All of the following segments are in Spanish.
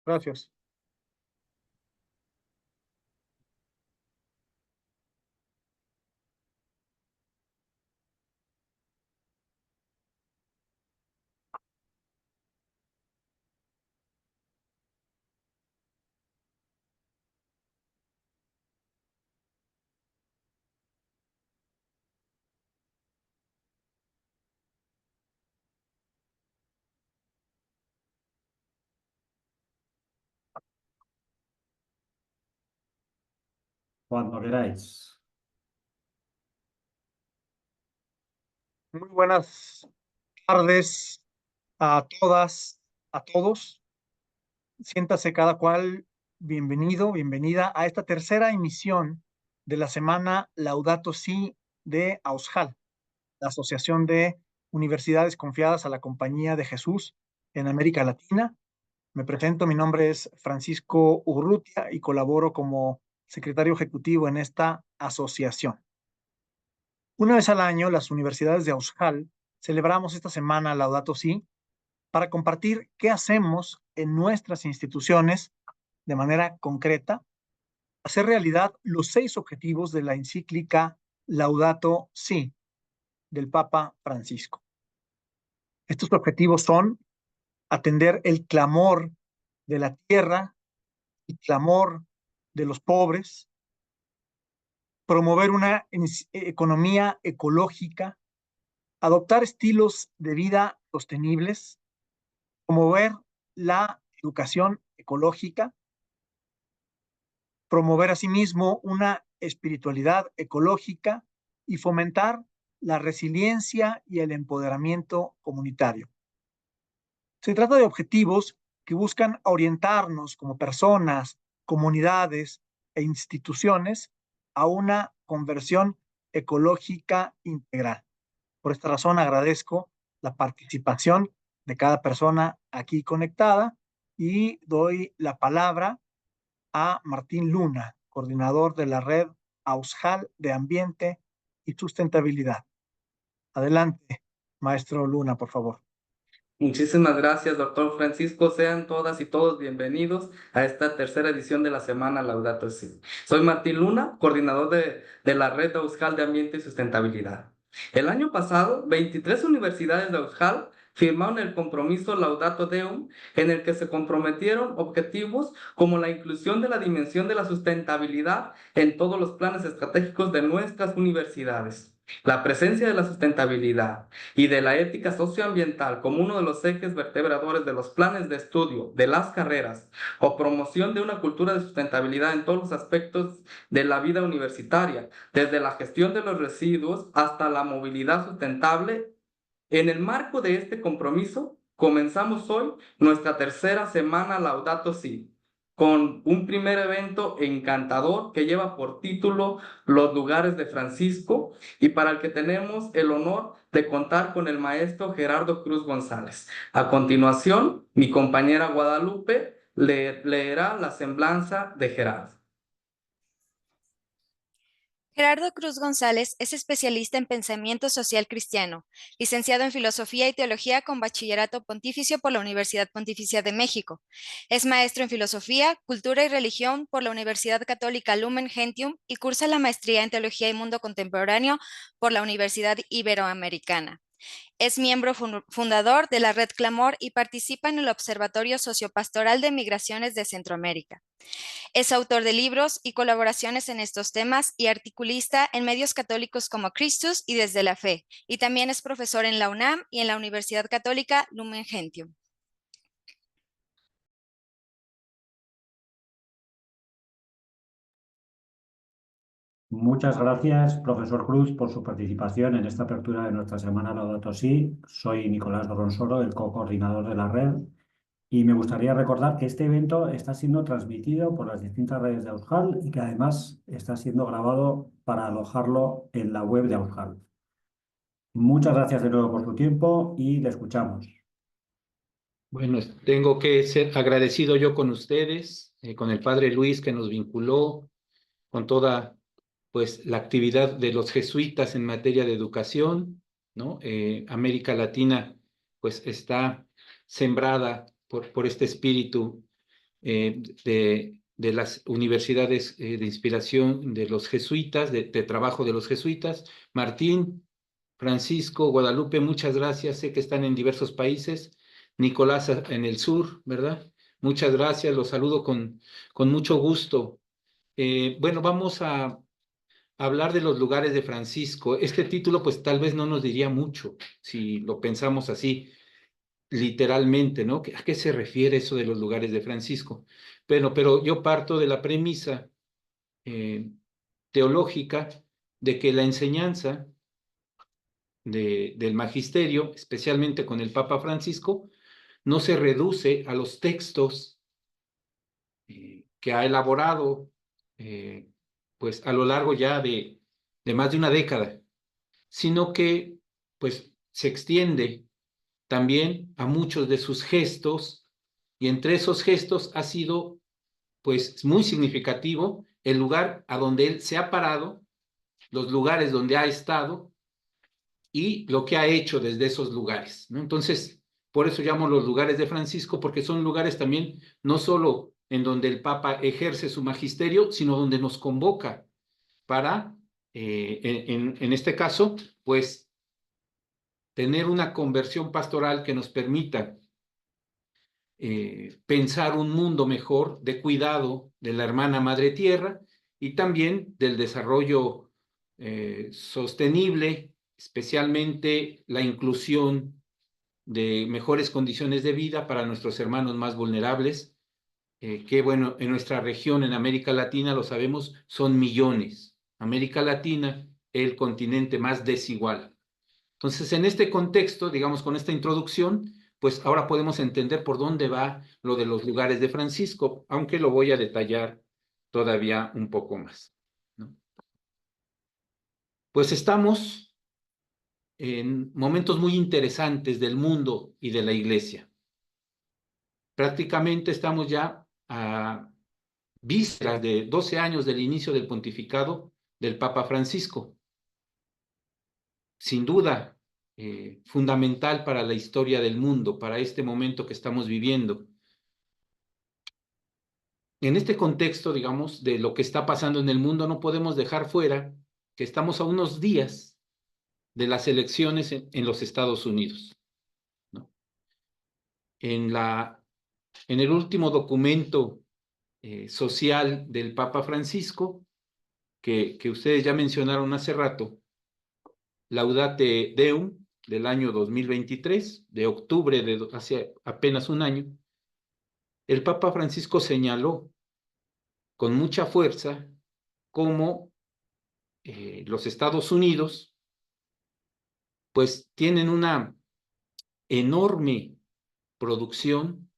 Gracias. Cuando queráis. Muy buenas tardes a todas, a todos. Siéntase cada cual bienvenido, bienvenida a esta tercera emisión de la semana Laudato Si de AUSJAL, la Asociación de Universidades Confiadas a la Compañía de Jesús en América Latina. Me presento, mi nombre es Francisco Urrutia y colaboro como secretario ejecutivo en esta asociación. Una vez al año, las universidades de AUSJAL celebramos esta semana Laudato Si para compartir qué hacemos en nuestras instituciones de manera concreta, hacer realidad los 6 objetivos de la encíclica Laudato Si del Papa Francisco. Estos objetivos son atender el clamor de la tierra y clamor de los pobres, promover una economía ecológica, adoptar estilos de vida sostenibles, promover la educación ecológica, promover asimismo una espiritualidad ecológica y fomentar la resiliencia y el empoderamiento comunitario. Se trata de objetivos que buscan orientarnos como personas, comunidades e instituciones a una conversión ecológica integral. Por esta razón agradezco la participación de cada persona aquí conectada y doy la palabra a Martín Luna, coordinador de la red AUSJAL de Ambiente y Sustentabilidad. Adelante, maestro Luna, por favor. Muchísimas gracias, doctor Francisco. Sean todas y todos bienvenidos a esta tercera edición de la Semana Laudato Si. Soy Martín Luna, coordinador de la red de AUSJAL de Ambiente y Sustentabilidad. El año pasado, 23 universidades de AUSJAL firmaron el compromiso Laudato Deum, en el que se comprometieron objetivos como la inclusión de la dimensión de la sustentabilidad en todos los planes estratégicos de nuestras universidades. La presencia de la sustentabilidad y de la ética socioambiental como uno de los ejes vertebradores de los planes de estudio, de las carreras o promoción de una cultura de sustentabilidad en todos los aspectos de la vida universitaria, desde la gestión de los residuos hasta la movilidad sustentable. En el marco de este compromiso, comenzamos hoy nuestra tercera semana Laudato Si, con un primer evento encantador que lleva por título Los lugares de Francisco y para el que tenemos el honor de contar con el maestro Gerardo Cruz González. A continuación, mi compañera Guadalupe leerá la semblanza de Gerardo. Gerardo Cruz González es especialista en pensamiento social cristiano, licenciado en Filosofía y Teología con Bachillerato Pontificio por la Universidad Pontificia de México. Es maestro en Filosofía, Cultura y Religión por la Universidad Católica Lumen Gentium y cursa la maestría en Teología y Mundo Contemporáneo por la Universidad Iberoamericana. Es miembro fundador de la Red Clamor y participa en el Observatorio Sociopastoral de Migraciones de Centroamérica. Es autor de libros y colaboraciones en estos temas y articulista en medios católicos como Christus y Desde la Fe, y también es profesor en la UNAM y en la Universidad Católica Lumen Gentium. Muchas gracias, profesor Cruz, por su participación en esta apertura de nuestra semana Laudato Si. Soy Nicolás Dorronsoro, el co-coordinador de la red, y me gustaría recordar que este evento está siendo transmitido por las distintas redes de AUSJAL y que además está siendo grabado para alojarlo en la web de AUSJAL. Muchas gracias de nuevo por su tiempo y le escuchamos. Bueno, tengo que ser agradecido yo con ustedes, con el padre Luis que nos vinculó con toda pues la actividad de los jesuitas en materia de educación, ¿no? América Latina pues está sembrada por este espíritu de las universidades de inspiración de los jesuitas, de trabajo de los jesuitas. Martín, Francisco, Guadalupe, muchas gracias. Sé que están en diversos países. Nicolás en el sur, ¿verdad? Muchas gracias, los saludo con mucho gusto. Bueno, vamos a hablar de los lugares de Francisco. Este título, pues tal vez no nos diría mucho, si lo pensamos así, literalmente, ¿no? ¿A qué se refiere eso de los lugares de Francisco? Bueno, pero yo parto de la premisa teológica de que la enseñanza del magisterio, especialmente con el Papa Francisco, no se reduce a los textos que ha elaborado pues a lo largo ya de más de una década, sino que pues se extiende también a muchos de sus gestos, y entre esos gestos ha sido pues muy significativo el lugar a donde él se ha parado, los lugares donde ha estado y lo que ha hecho desde esos lugares, ¿no? Entonces, por eso llamo los lugares de Francisco, porque son lugares también no solo en donde el Papa ejerce su magisterio, sino donde nos convoca para, en este caso, pues, tener una conversión pastoral que nos permita pensar un mundo mejor de cuidado de la hermana madre tierra y también del desarrollo sostenible, especialmente la inclusión de mejores condiciones de vida para nuestros hermanos más vulnerables, que bueno, en nuestra región, en América Latina, lo sabemos, son millones. América Latina, el continente más desigual. Entonces, en este contexto, digamos, con esta introducción, pues ahora podemos entender por dónde va lo de los lugares de Francisco, aunque lo voy a detallar todavía un poco más, ¿no? Pues estamos en momentos muy interesantes del mundo y de la Iglesia. Prácticamente estamos ya a vísperas de 12 años del inicio del pontificado del Papa Francisco. Sin duda, fundamental para la historia del mundo, para este momento que estamos viviendo. En este contexto, digamos, de lo que está pasando en el mundo, no podemos dejar fuera que estamos a unos días de las elecciones en los Estados Unidos, ¿no? En el último documento social del Papa Francisco, que ustedes ya mencionaron hace rato, Laudate Deum, del año 2023, de octubre de hace apenas un año, el Papa Francisco señaló con mucha fuerza cómo los Estados Unidos pues tienen una enorme producción,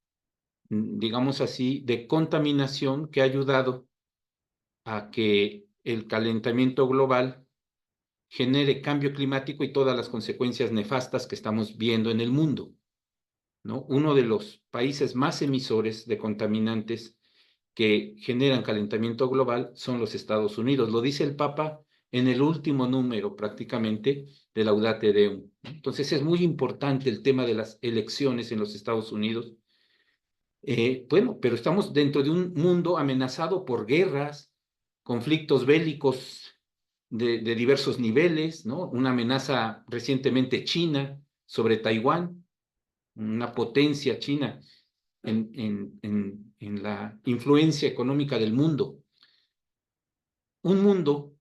digamos así, de contaminación que ha ayudado a que el calentamiento global genere cambio climático y todas las consecuencias nefastas que estamos viendo en el mundo, ¿no? Uno de los países más emisores de contaminantes que generan calentamiento global son los Estados Unidos. Lo dice el Papa en el último número prácticamente de Laudate Deum. Entonces es muy importante el tema de las elecciones en los Estados Unidos. Bueno, pero estamos dentro de un mundo amenazado por guerras, conflictos bélicos de diversos niveles, ¿no? Una amenaza recientemente China sobre Taiwán, una potencia china en la influencia económica del mundo. Un mundo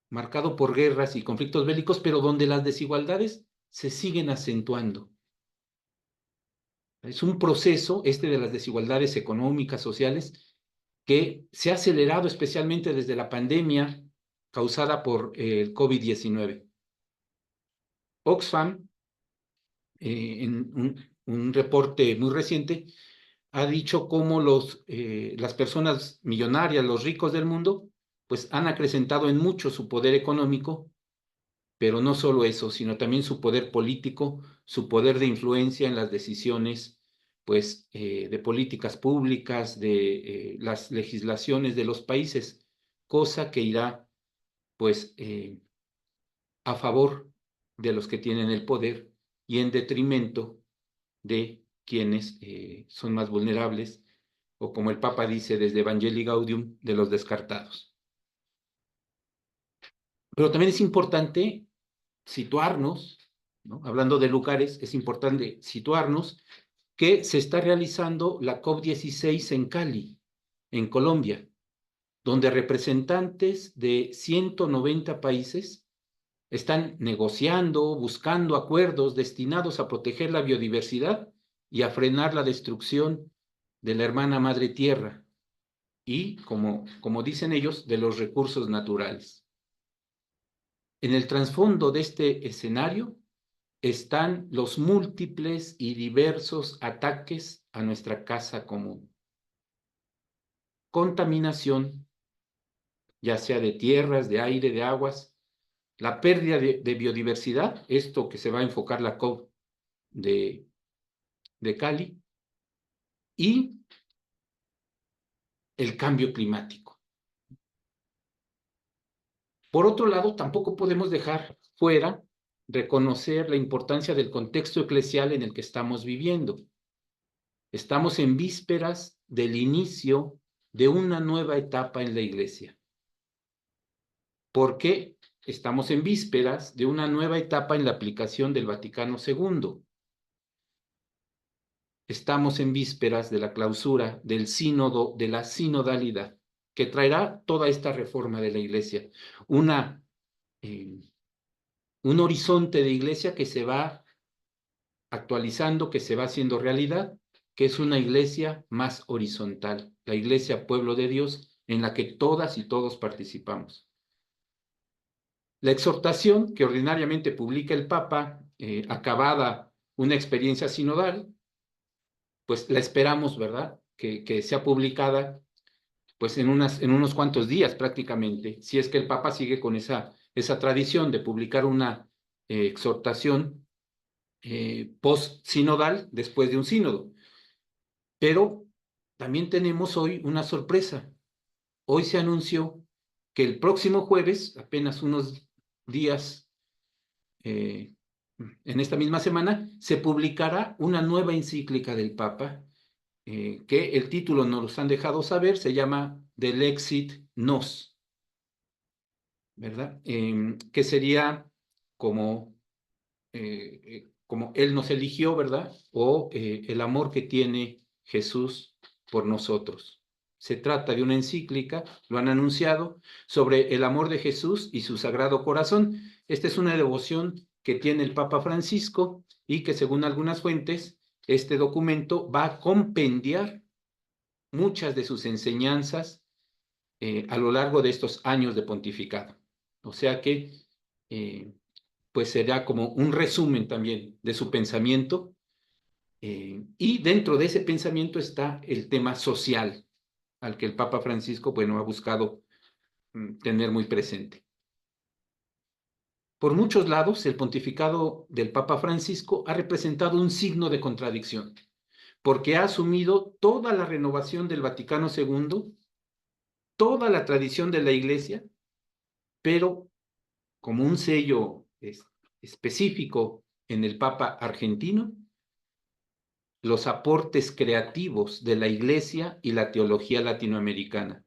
marcado por guerras y conflictos bélicos, pero donde las desigualdades se siguen acentuando. Es un proceso, de las desigualdades económicas, sociales, que se ha acelerado especialmente desde la pandemia causada por el COVID-19. Oxfam, en un reporte muy reciente, ha dicho cómo las personas millonarias, los ricos del mundo, pues han acrecentado en mucho su poder económico, pero no solo eso, sino también su poder político, su poder de influencia en las decisiones, pues, de políticas públicas, de las legislaciones de los países, cosa que irá, pues, a favor de los que tienen el poder y en detrimento de quienes son más vulnerables o como el Papa dice, desde Evangelii Gaudium, de los descartados. Pero también es importante situarnos, ¿no? Hablando de lugares, es importante situarnos que se está realizando la COP16 en Cali, en Colombia, donde representantes de 190 países están negociando, buscando acuerdos destinados a proteger la biodiversidad y a frenar la destrucción de la hermana madre tierra y, como dicen ellos, de los recursos naturales. En el trasfondo de este escenario están los múltiples y diversos ataques a nuestra casa común. Contaminación, ya sea de tierras, de aire, de aguas, la pérdida de biodiversidad, esto que se va a enfocar la COP de Cali, y el cambio climático. Por otro lado, tampoco podemos dejar fuera reconocer la importancia del contexto eclesial en el que estamos viviendo. Estamos en vísperas del inicio de una nueva etapa en la Iglesia. ¿Por qué? Estamos en vísperas de una nueva etapa en la aplicación del Vaticano II. Estamos en vísperas de la clausura del sínodo, de la sinodalidad, que traerá toda esta reforma de la Iglesia. Un horizonte de Iglesia que se va actualizando, que se va haciendo realidad, que es una Iglesia más horizontal, la Iglesia Pueblo de Dios, en la que todas y todos participamos. La exhortación que ordinariamente publica el Papa, acabada una experiencia sinodal, pues la esperamos, ¿verdad? Que sea publicada pues en unos cuantos días prácticamente, si es que el Papa sigue con esa tradición de publicar una exhortación post-sinodal después de un sínodo. Pero también tenemos hoy una sorpresa. Hoy se anunció que el próximo jueves, apenas unos días en esta misma semana, se publicará una nueva encíclica del Papa, que el título nos los han dejado saber, se llama Del Exit Nos, ¿verdad? Que sería como Él nos eligió, ¿verdad? O el amor que tiene Jesús por nosotros. Se trata de una encíclica, lo han anunciado, sobre el amor de Jesús y su Sagrado Corazón. Esta es una devoción que tiene el Papa Francisco y que, según algunas fuentes, este documento va a compendiar muchas de sus enseñanzas a lo largo de estos años de pontificado. O sea que pues será como un resumen también de su pensamiento, y dentro de ese pensamiento está el tema social, al que el Papa Francisco, bueno, ha buscado tener muy presente. Por muchos lados, el pontificado del Papa Francisco ha representado un signo de contradicción, porque ha asumido toda la renovación del Vaticano II, toda la tradición de la Iglesia, pero como un sello específico en el Papa argentino, los aportes creativos de la Iglesia y la teología latinoamericana.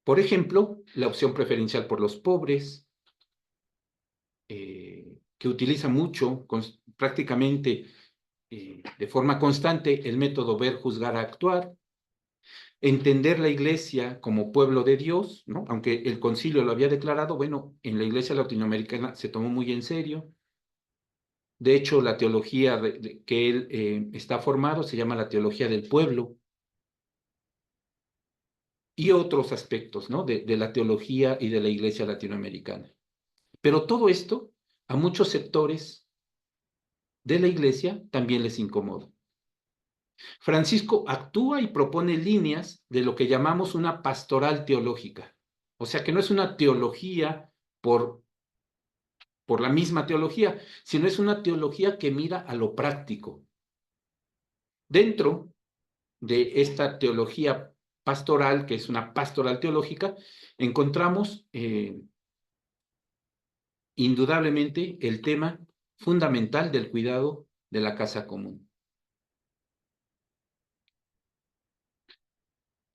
Por ejemplo, la opción preferencial por los pobres, que utiliza mucho, prácticamente de forma constante, el método ver, juzgar, actuar, entender la Iglesia como pueblo de Dios, ¿no? Aunque el concilio lo había declarado, bueno, en la Iglesia latinoamericana se tomó muy en serio. De hecho, la teología que él está formado se llama la teología del pueblo, y otros aspectos, ¿no? de la teología y de la Iglesia latinoamericana. Pero todo esto a muchos sectores de la Iglesia también les incomoda. Francisco actúa y propone líneas de lo que llamamos una pastoral teológica. O sea que no es una teología por la misma teología, sino es una teología que mira a lo práctico. Dentro de esta teología pastoral, que es una pastoral teológica, encontramos indudablemente el tema fundamental del cuidado de la casa común.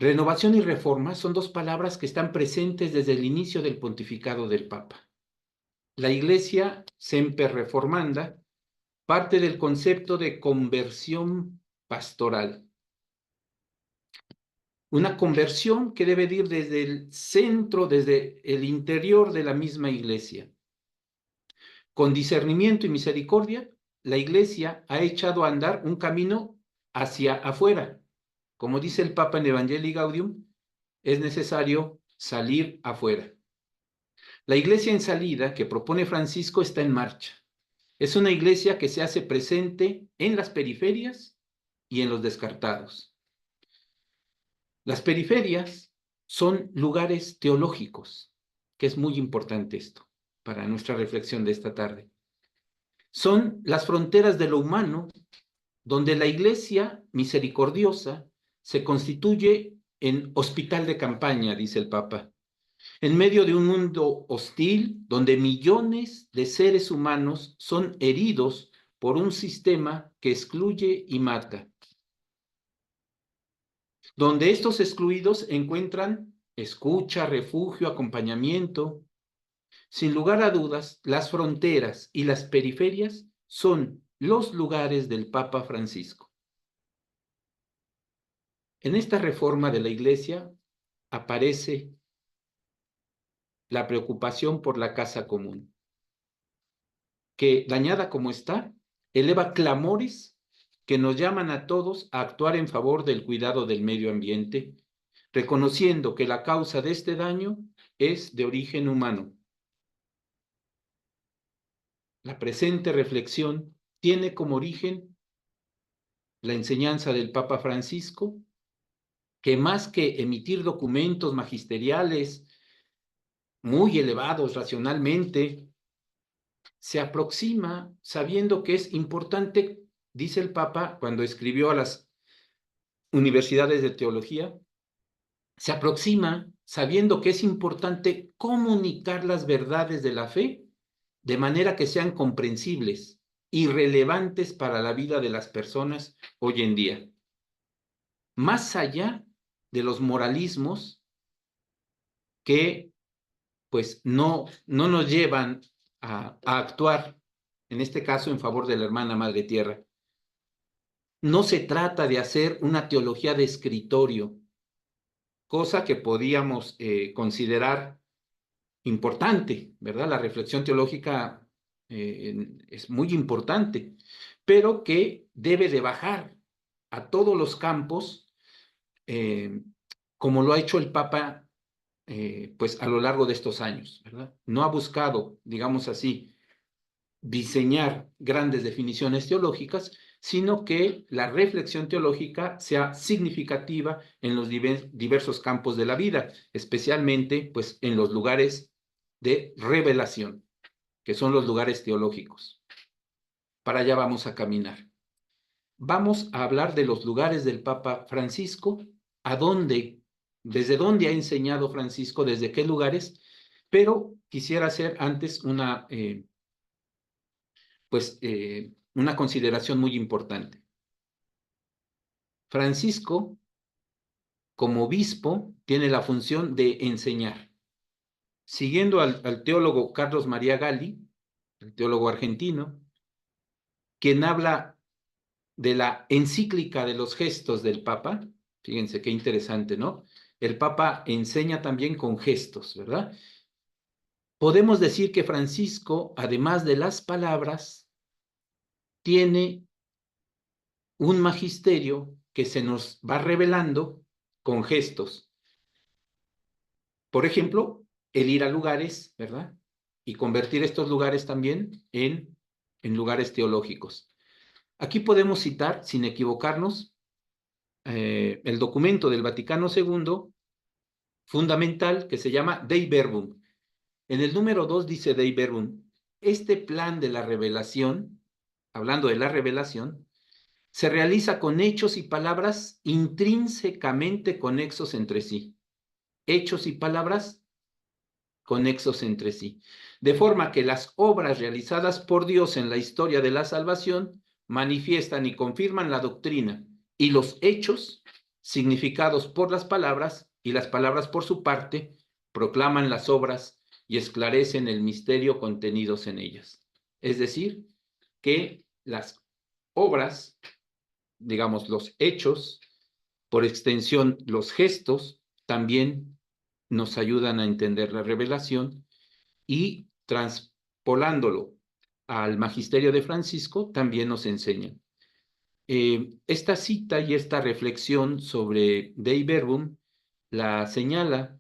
Renovación y reforma son dos palabras que están presentes desde el inicio del pontificado del Papa. La Iglesia, semper reformanda, parte del concepto de conversión pastoral. Una conversión que debe ir desde el centro, desde el interior de la misma Iglesia. Con discernimiento y misericordia, la Iglesia ha echado a andar un camino hacia afuera. Como dice el Papa en Evangelii Gaudium, es necesario salir afuera. La Iglesia en salida que propone Francisco está en marcha. Es una iglesia que se hace presente en las periferias y en los descartados. Las periferias son lugares teológicos, que es muy importante esto para nuestra reflexión de esta tarde. Son las fronteras de lo humano, donde la iglesia misericordiosa se constituye en hospital de campaña, dice el Papa, en medio de un mundo hostil donde millones de seres humanos son heridos por un sistema que excluye y mata, donde estos excluidos encuentran escucha, refugio, acompañamiento. Sin lugar a dudas, las fronteras y las periferias son los lugares del Papa Francisco. En esta reforma de la Iglesia aparece la preocupación por la casa común, que, dañada como está, eleva clamores que nos llaman a todos a actuar en favor del cuidado del medio ambiente, reconociendo que la causa de este daño es de origen humano. La presente reflexión tiene como origen la enseñanza del Papa Francisco, que más que emitir documentos magisteriales muy elevados racionalmente, se aproxima sabiendo que es importante, dice el Papa cuando escribió a las universidades de teología, se aproxima sabiendo que es importante comunicar las verdades de la fe de manera que sean comprensibles y relevantes para la vida de las personas hoy en día. Más allá de los moralismos que pues no nos llevan a actuar, en este caso en favor de la hermana Madre Tierra. No se trata de hacer una teología de escritorio, cosa que podíamos considerar importante, ¿verdad? La reflexión teológica es muy importante, pero que debe de bajar a todos los campos, como lo ha hecho el Papa pues a lo largo de estos años, ¿verdad? No ha buscado, digamos así, diseñar grandes definiciones teológicas, sino que la reflexión teológica sea significativa en los diversos campos de la vida, especialmente pues en los lugares de revelación, que son los lugares teológicos. Para allá vamos a caminar. Vamos a hablar de los lugares del Papa Francisco, desde dónde ha enseñado Francisco, desde qué lugares, pero quisiera hacer antes una consideración muy importante. Francisco, como obispo, tiene la función de enseñar. Siguiendo al teólogo Carlos María Galli, el teólogo argentino, quien habla de la encíclica de los gestos del Papa. Fíjense qué interesante, ¿no? El Papa enseña también con gestos, ¿verdad? Podemos decir que Francisco, además de las palabras, tiene un magisterio que se nos va revelando con gestos. Por ejemplo, el ir a lugares, ¿verdad? Y convertir estos lugares también en lugares teológicos. Aquí podemos citar, sin equivocarnos, el documento del Vaticano II fundamental que se llama Dei Verbum. En el número 2 dice Dei Verbum, este plan de la revelación, hablando de la revelación, se realiza con hechos y palabras intrínsecamente conexos entre sí. Hechos y palabras conexos entre sí. De forma que las obras realizadas por Dios en la historia de la salvación manifiestan y confirman la doctrina, y los hechos significados por las palabras, y las palabras por su parte proclaman las obras y esclarecen el misterio contenidos en ellas. Es decir, que las obras, digamos, los hechos, por extensión, los gestos, también nos ayudan a entender la revelación, y transpolándolo al magisterio de Francisco, también nos enseñan. Esta cita y esta reflexión sobre Dei Verbum la señala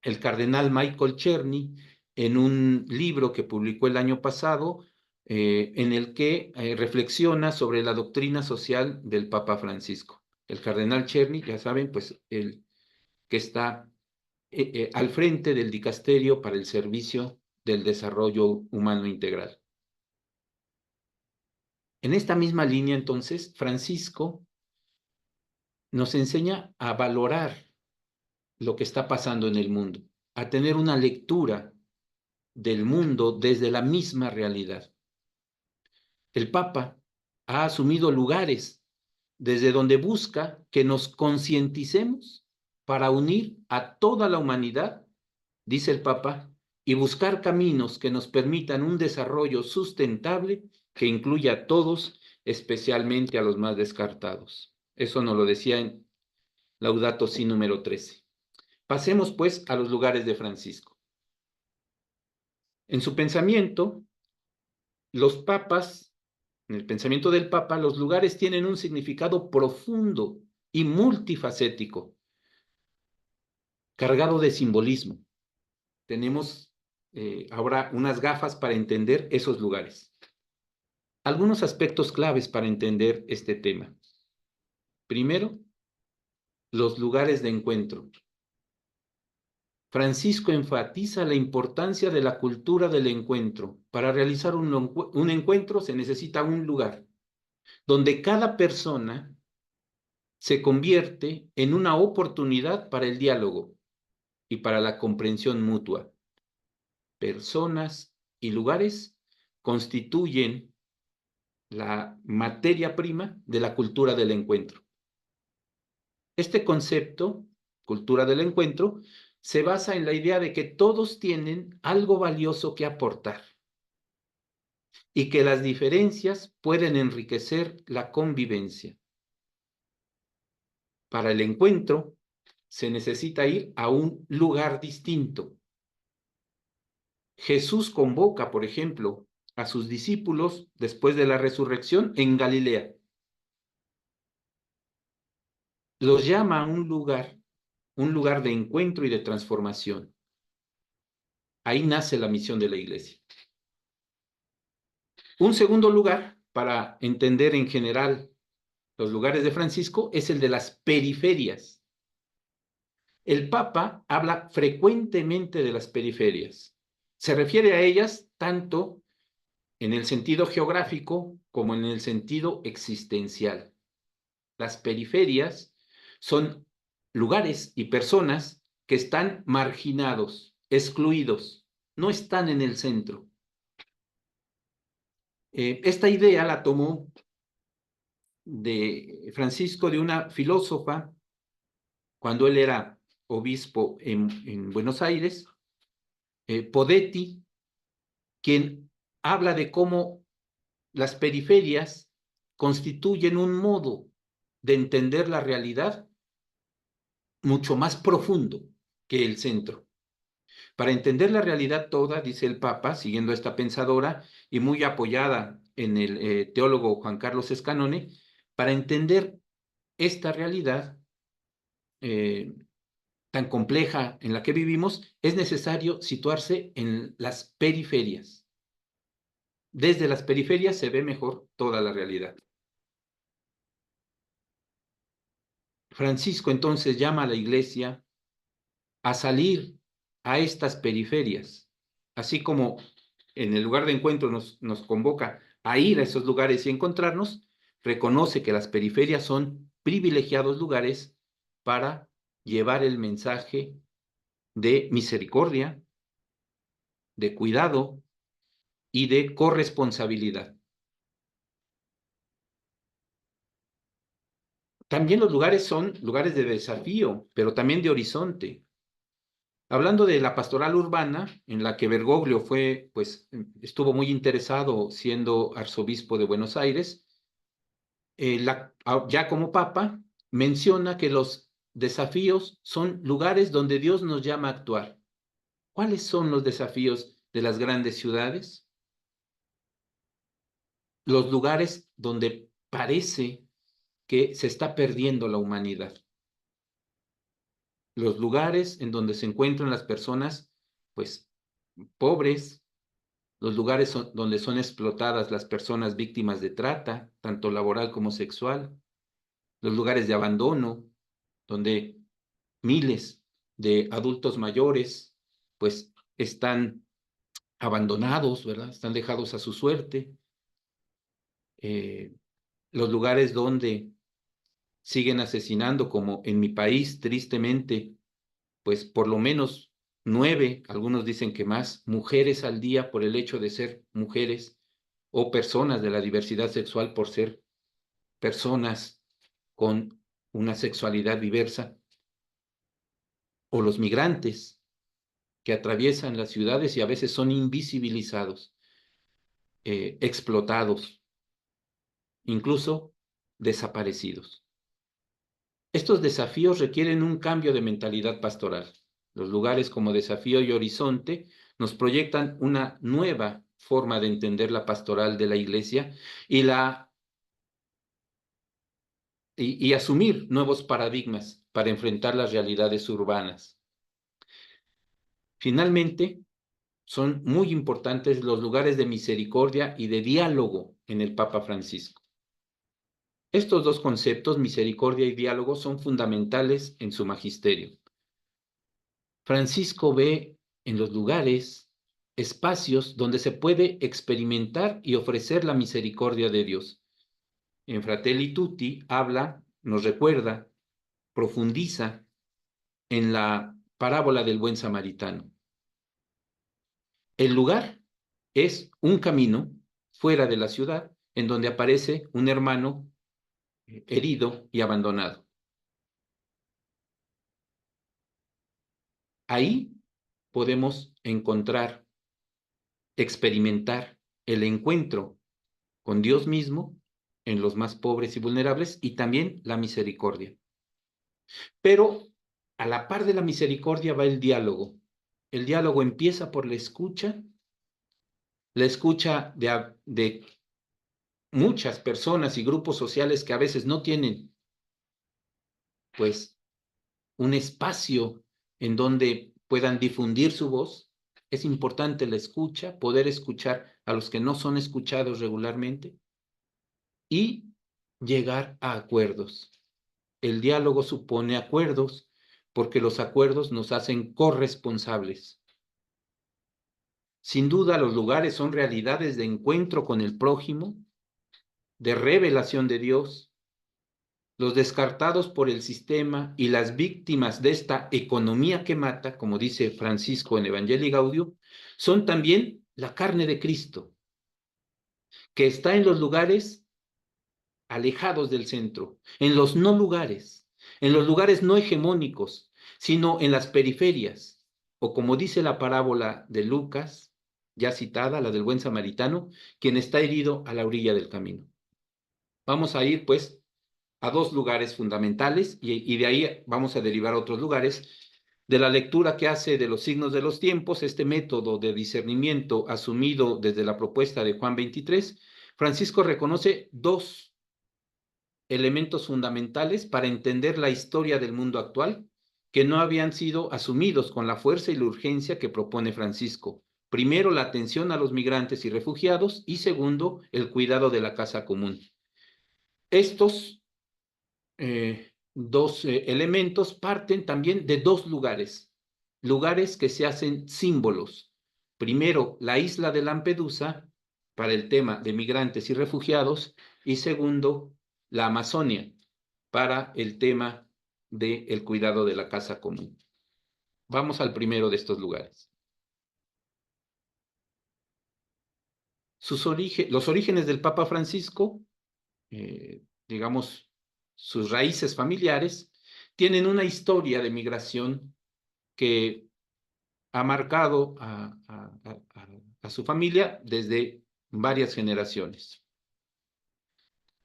el cardenal Michael Czerny en un libro que publicó el año pasado, en el que reflexiona sobre la doctrina social del Papa Francisco. El cardenal Czerny, ya saben, pues el que está al frente del Dicasterio para el Servicio del Desarrollo Humano Integral. En esta misma línea, entonces, Francisco nos enseña a valorar lo que está pasando en el mundo, a tener una lectura del mundo desde la misma realidad. El Papa ha asumido lugares desde donde busca que nos concienticemos para unir a toda la humanidad, dice el Papa, y buscar caminos que nos permitan un desarrollo sustentable que incluya a todos, especialmente a los más descartados. Eso nos lo decía en Laudato Si número 13. Pasemos pues a los lugares de Francisco. En su pensamiento, los papas, en el pensamiento del Papa, los lugares tienen un significado profundo y multifacético, cargado de simbolismo. Tenemos ahora unas gafas para entender esos lugares. Algunos aspectos claves para entender este tema. Primero, los lugares de encuentro. Francisco enfatiza la importancia de la cultura del encuentro. Para realizar un encuentro se necesita un lugar donde cada persona se convierte en una oportunidad para el diálogo y para la comprensión mutua. Personas y lugares constituyen la materia prima de la cultura del encuentro. Este concepto, cultura del encuentro, se basa en la idea de que todos tienen algo valioso que aportar y que las diferencias pueden enriquecer la convivencia. Para el encuentro se necesita ir a un lugar distinto. Jesús convoca, por ejemplo, a sus discípulos después de la resurrección en Galilea. Los llama a un lugar de encuentro y de transformación. Ahí nace la misión de la Iglesia. Un segundo lugar, para entender en general los lugares de Francisco, es el de las periferias. El Papa habla frecuentemente de las periferias. Se refiere a ellas tanto en el sentido geográfico como en el sentido existencial. Las periferias son lugares y personas que están marginados, excluidos, no están en el centro. Esta idea la tomó de Francisco, de una filósofa, cuando él era obispo en Buenos Aires, Podetti, quien habla de cómo las periferias constituyen un modo de entender la realidad mucho más profundo que el centro. Para entender la realidad toda, dice el Papa, siguiendo a esta pensadora y muy apoyada en el teólogo Juan Carlos Escanone, para entender esta realidad tan compleja en la que vivimos, es necesario situarse en las periferias. Desde las periferias se ve mejor toda la realidad. Francisco entonces llama a la Iglesia a salir a estas periferias, así como en el lugar de encuentro nos convoca a ir a esos lugares y encontrarnos, reconoce que las periferias son privilegiados lugares para llevar el mensaje de misericordia, de cuidado y de corresponsabilidad. también los lugares son lugares de desafío, pero también de horizonte. Hablando de la pastoral urbana, en la que Bergoglio fue, pues, estuvo muy interesado siendo arzobispo de Buenos Aires, ya como papa, menciona que los desafíos son lugares donde Dios nos llama a actuar. ¿Cuáles son los desafíos de las grandes ciudades? Los lugares donde parece que se está perdiendo la humanidad. Los lugares en donde se encuentran las personas, pues, pobres, los lugares donde son explotadas las personas víctimas de trata, tanto laboral como sexual, los lugares de abandono, donde miles de adultos mayores, pues, están abandonados, ¿verdad? Están dejados a su suerte. Los lugares donde siguen asesinando, como en mi país, tristemente, pues por lo menos 9, algunos dicen que más, mujeres al día por el hecho de ser mujeres, o personas de la diversidad sexual por ser personas con una sexualidad diversa, o los migrantes que atraviesan las ciudades y a veces son invisibilizados, explotados, incluso desaparecidos. Estos desafíos requieren un cambio de mentalidad pastoral. Los lugares como desafío y horizonte nos proyectan una nueva forma de entender la pastoral de la Iglesia y asumir nuevos paradigmas para enfrentar las realidades urbanas. Finalmente, son muy importantes los lugares de misericordia y de diálogo en el Papa Francisco. Estos dos conceptos, misericordia y diálogo, son fundamentales en su magisterio. Francisco ve en los lugares espacios donde se puede experimentar y ofrecer la misericordia de Dios. En Fratelli Tutti habla, nos recuerda, profundiza en la parábola del buen samaritano. El lugar es un camino fuera de la ciudad en donde aparece un hermano herido y abandonado. Ahí podemos encontrar, experimentar el encuentro con Dios mismo en los más pobres y vulnerables y también la misericordia. Pero a la par de la misericordia va el diálogo. El diálogo empieza por la escucha de muchas personas y grupos sociales que a veces no tienen, pues, un espacio en donde puedan difundir su voz. Es importante la escucha, poder escuchar a los que no son escuchados regularmente y llegar a acuerdos. El diálogo supone acuerdos porque los acuerdos nos hacen corresponsables. Sin duda, los lugares son realidades de encuentro con el prójimo, de revelación de Dios. Los descartados por el sistema y las víctimas de esta economía que mata, como dice Francisco en Evangelii Gaudium, son también la carne de Cristo, que está en los lugares alejados del centro, en los no lugares, en los lugares no hegemónicos, sino en las periferias, o como dice la parábola de Lucas, ya citada, la del buen samaritano, quien está herido a la orilla del camino. Vamos a ir, pues, a dos lugares fundamentales y de ahí vamos a derivar a otros lugares. De la lectura que hace de los signos de los tiempos, este método de discernimiento asumido desde la propuesta de Juan 23, Francisco reconoce dos elementos fundamentales para entender la historia del mundo actual que no habían sido asumidos con la fuerza y la urgencia que propone Francisco. Primero, la atención a los migrantes y refugiados y segundo, el cuidado de la casa común. Estos dos elementos parten también de dos lugares, lugares que se hacen símbolos. Primero, la isla de Lampedusa para el tema de migrantes y refugiados y segundo, la Amazonia para el tema del cuidado de la casa común. Vamos al primero de estos lugares. Los orígenes del Papa Francisco, digamos, sus raíces familiares, tienen una historia de migración que ha marcado a su familia desde varias generaciones.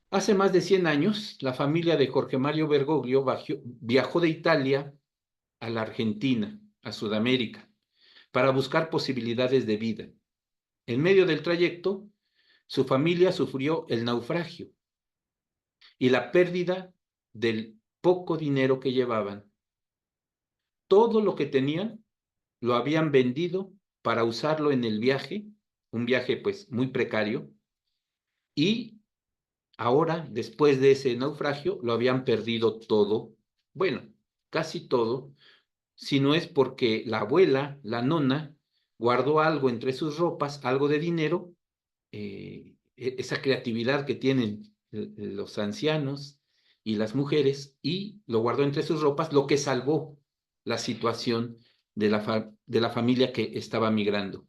Hace más de 100 años, la familia de Jorge Mario Bergoglio viajó de Italia a la Argentina, a Sudamérica, para buscar posibilidades de vida. En medio del trayecto, su familia sufrió el naufragio y la pérdida del poco dinero que llevaban. Todo lo que tenían lo habían vendido para usarlo en el viaje, un viaje pues muy precario, y ahora, después de ese naufragio, lo habían perdido todo, bueno, casi todo, si no es porque la abuela, la nona, guardó algo entre sus ropas, algo de dinero, esa creatividad que tienen los ancianos y las mujeres, y lo guardó entre sus ropas, lo que salvó la situación de la familia que estaba migrando.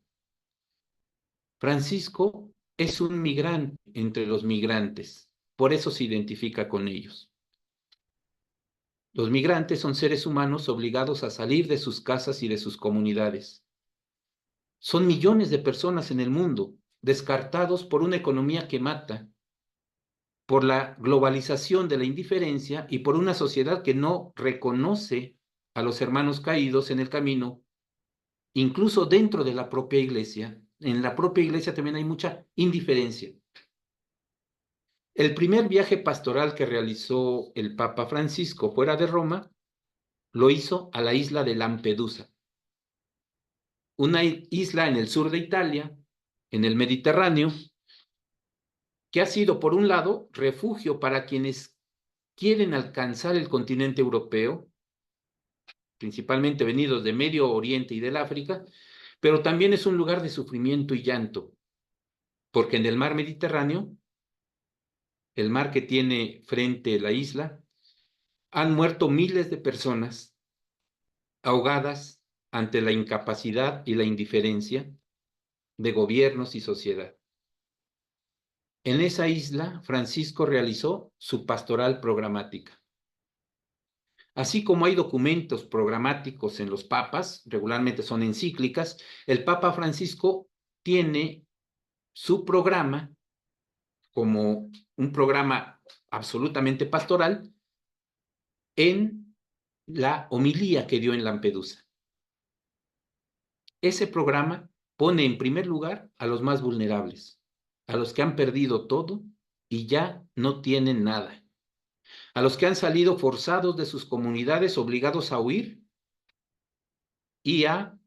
Francisco es un migrante entre los migrantes, por eso se identifica con ellos. Los migrantes son seres humanos obligados a salir de sus casas y de sus comunidades. Son millones de personas en el mundo, descartados por una economía que mata, por la globalización de la indiferencia y por una sociedad que no reconoce a los hermanos caídos en el camino, incluso dentro de la propia iglesia. En la propia iglesia también hay mucha indiferencia. El primer viaje pastoral que realizó el Papa Francisco fuera de Roma lo hizo a la isla de Lampedusa, una isla en el sur de Italia, en el Mediterráneo, que ha sido, por un lado, refugio para quienes quieren alcanzar el continente europeo, principalmente venidos de Medio Oriente y del África, pero también es un lugar de sufrimiento y llanto, porque en el mar Mediterráneo, el mar que tiene frente la isla, han muerto miles de personas ahogadas ante la incapacidad y la indiferencia de gobiernos y sociedad. En esa isla, Francisco realizó su pastoral programática. Así como hay documentos programáticos en los papas, regularmente son encíclicas, el Papa Francisco tiene su programa como un programa absolutamente pastoral en la homilía que dio en Lampedusa. Ese programa pone en primer lugar a los más vulnerables, a los que han perdido todo y ya no tienen nada, a los que han salido forzados de sus comunidades, obligados a huir y a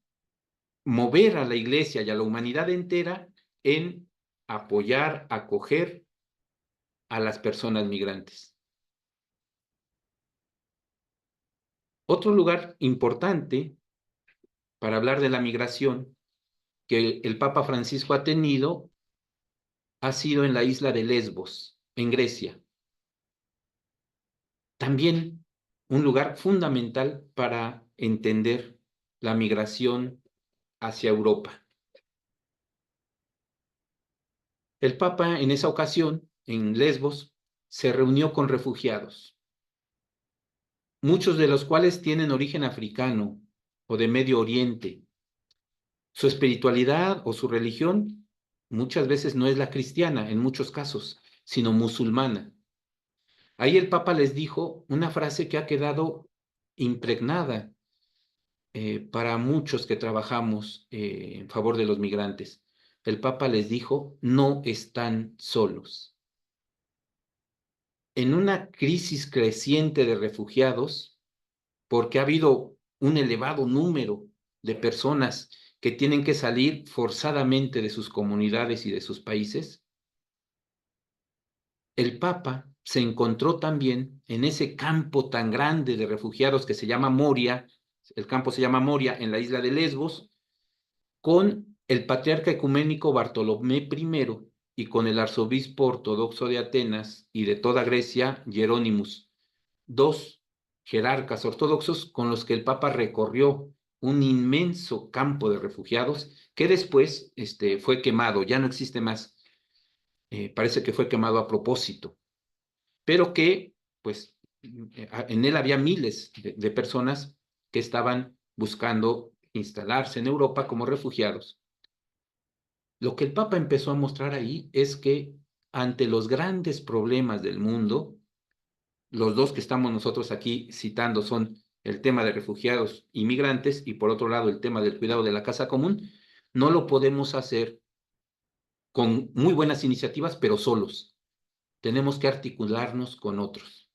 mover a la iglesia y a la humanidad entera en apoyar, acoger a las personas migrantes. Otro lugar importante para hablar de la migración que el Papa Francisco ha tenido ha sido en la isla de Lesbos, en Grecia. También un lugar fundamental para entender la migración hacia Europa. El Papa en esa ocasión, en Lesbos, se reunió con refugiados, muchos de los cuales tienen origen africano o de Medio Oriente. Su espiritualidad o su religión muchas veces no es la cristiana, en muchos casos, sino musulmana. Ahí el Papa les dijo una frase que ha quedado impregnada para muchos que trabajamos en favor de los migrantes. El Papa les dijo, no están solos. En una crisis creciente de refugiados, porque ha habido un elevado número de personas que tienen que salir forzadamente de sus comunidades y de sus países, el Papa se encontró también en ese campo tan grande de refugiados que se llama Moria, el campo se llama Moria en la isla de Lesbos, con el patriarca ecuménico Bartolomé I y con el arzobispo ortodoxo de Atenas y de toda Grecia, Jerónimos, dos jerarcas ortodoxos con los que el Papa recorrió un inmenso campo de refugiados que después fue quemado, ya no existe más. Parece que fue quemado a propósito, pero que pues en él había miles de personas que estaban buscando instalarse en Europa como refugiados. Lo que el Papa empezó a mostrar ahí es que ante los grandes problemas del mundo, los dos que estamos nosotros aquí citando son el tema de refugiados y migrantes y por otro lado el tema del cuidado de la casa común, no lo podemos hacer con muy buenas iniciativas, pero solos. Tenemos que articularnos con otros.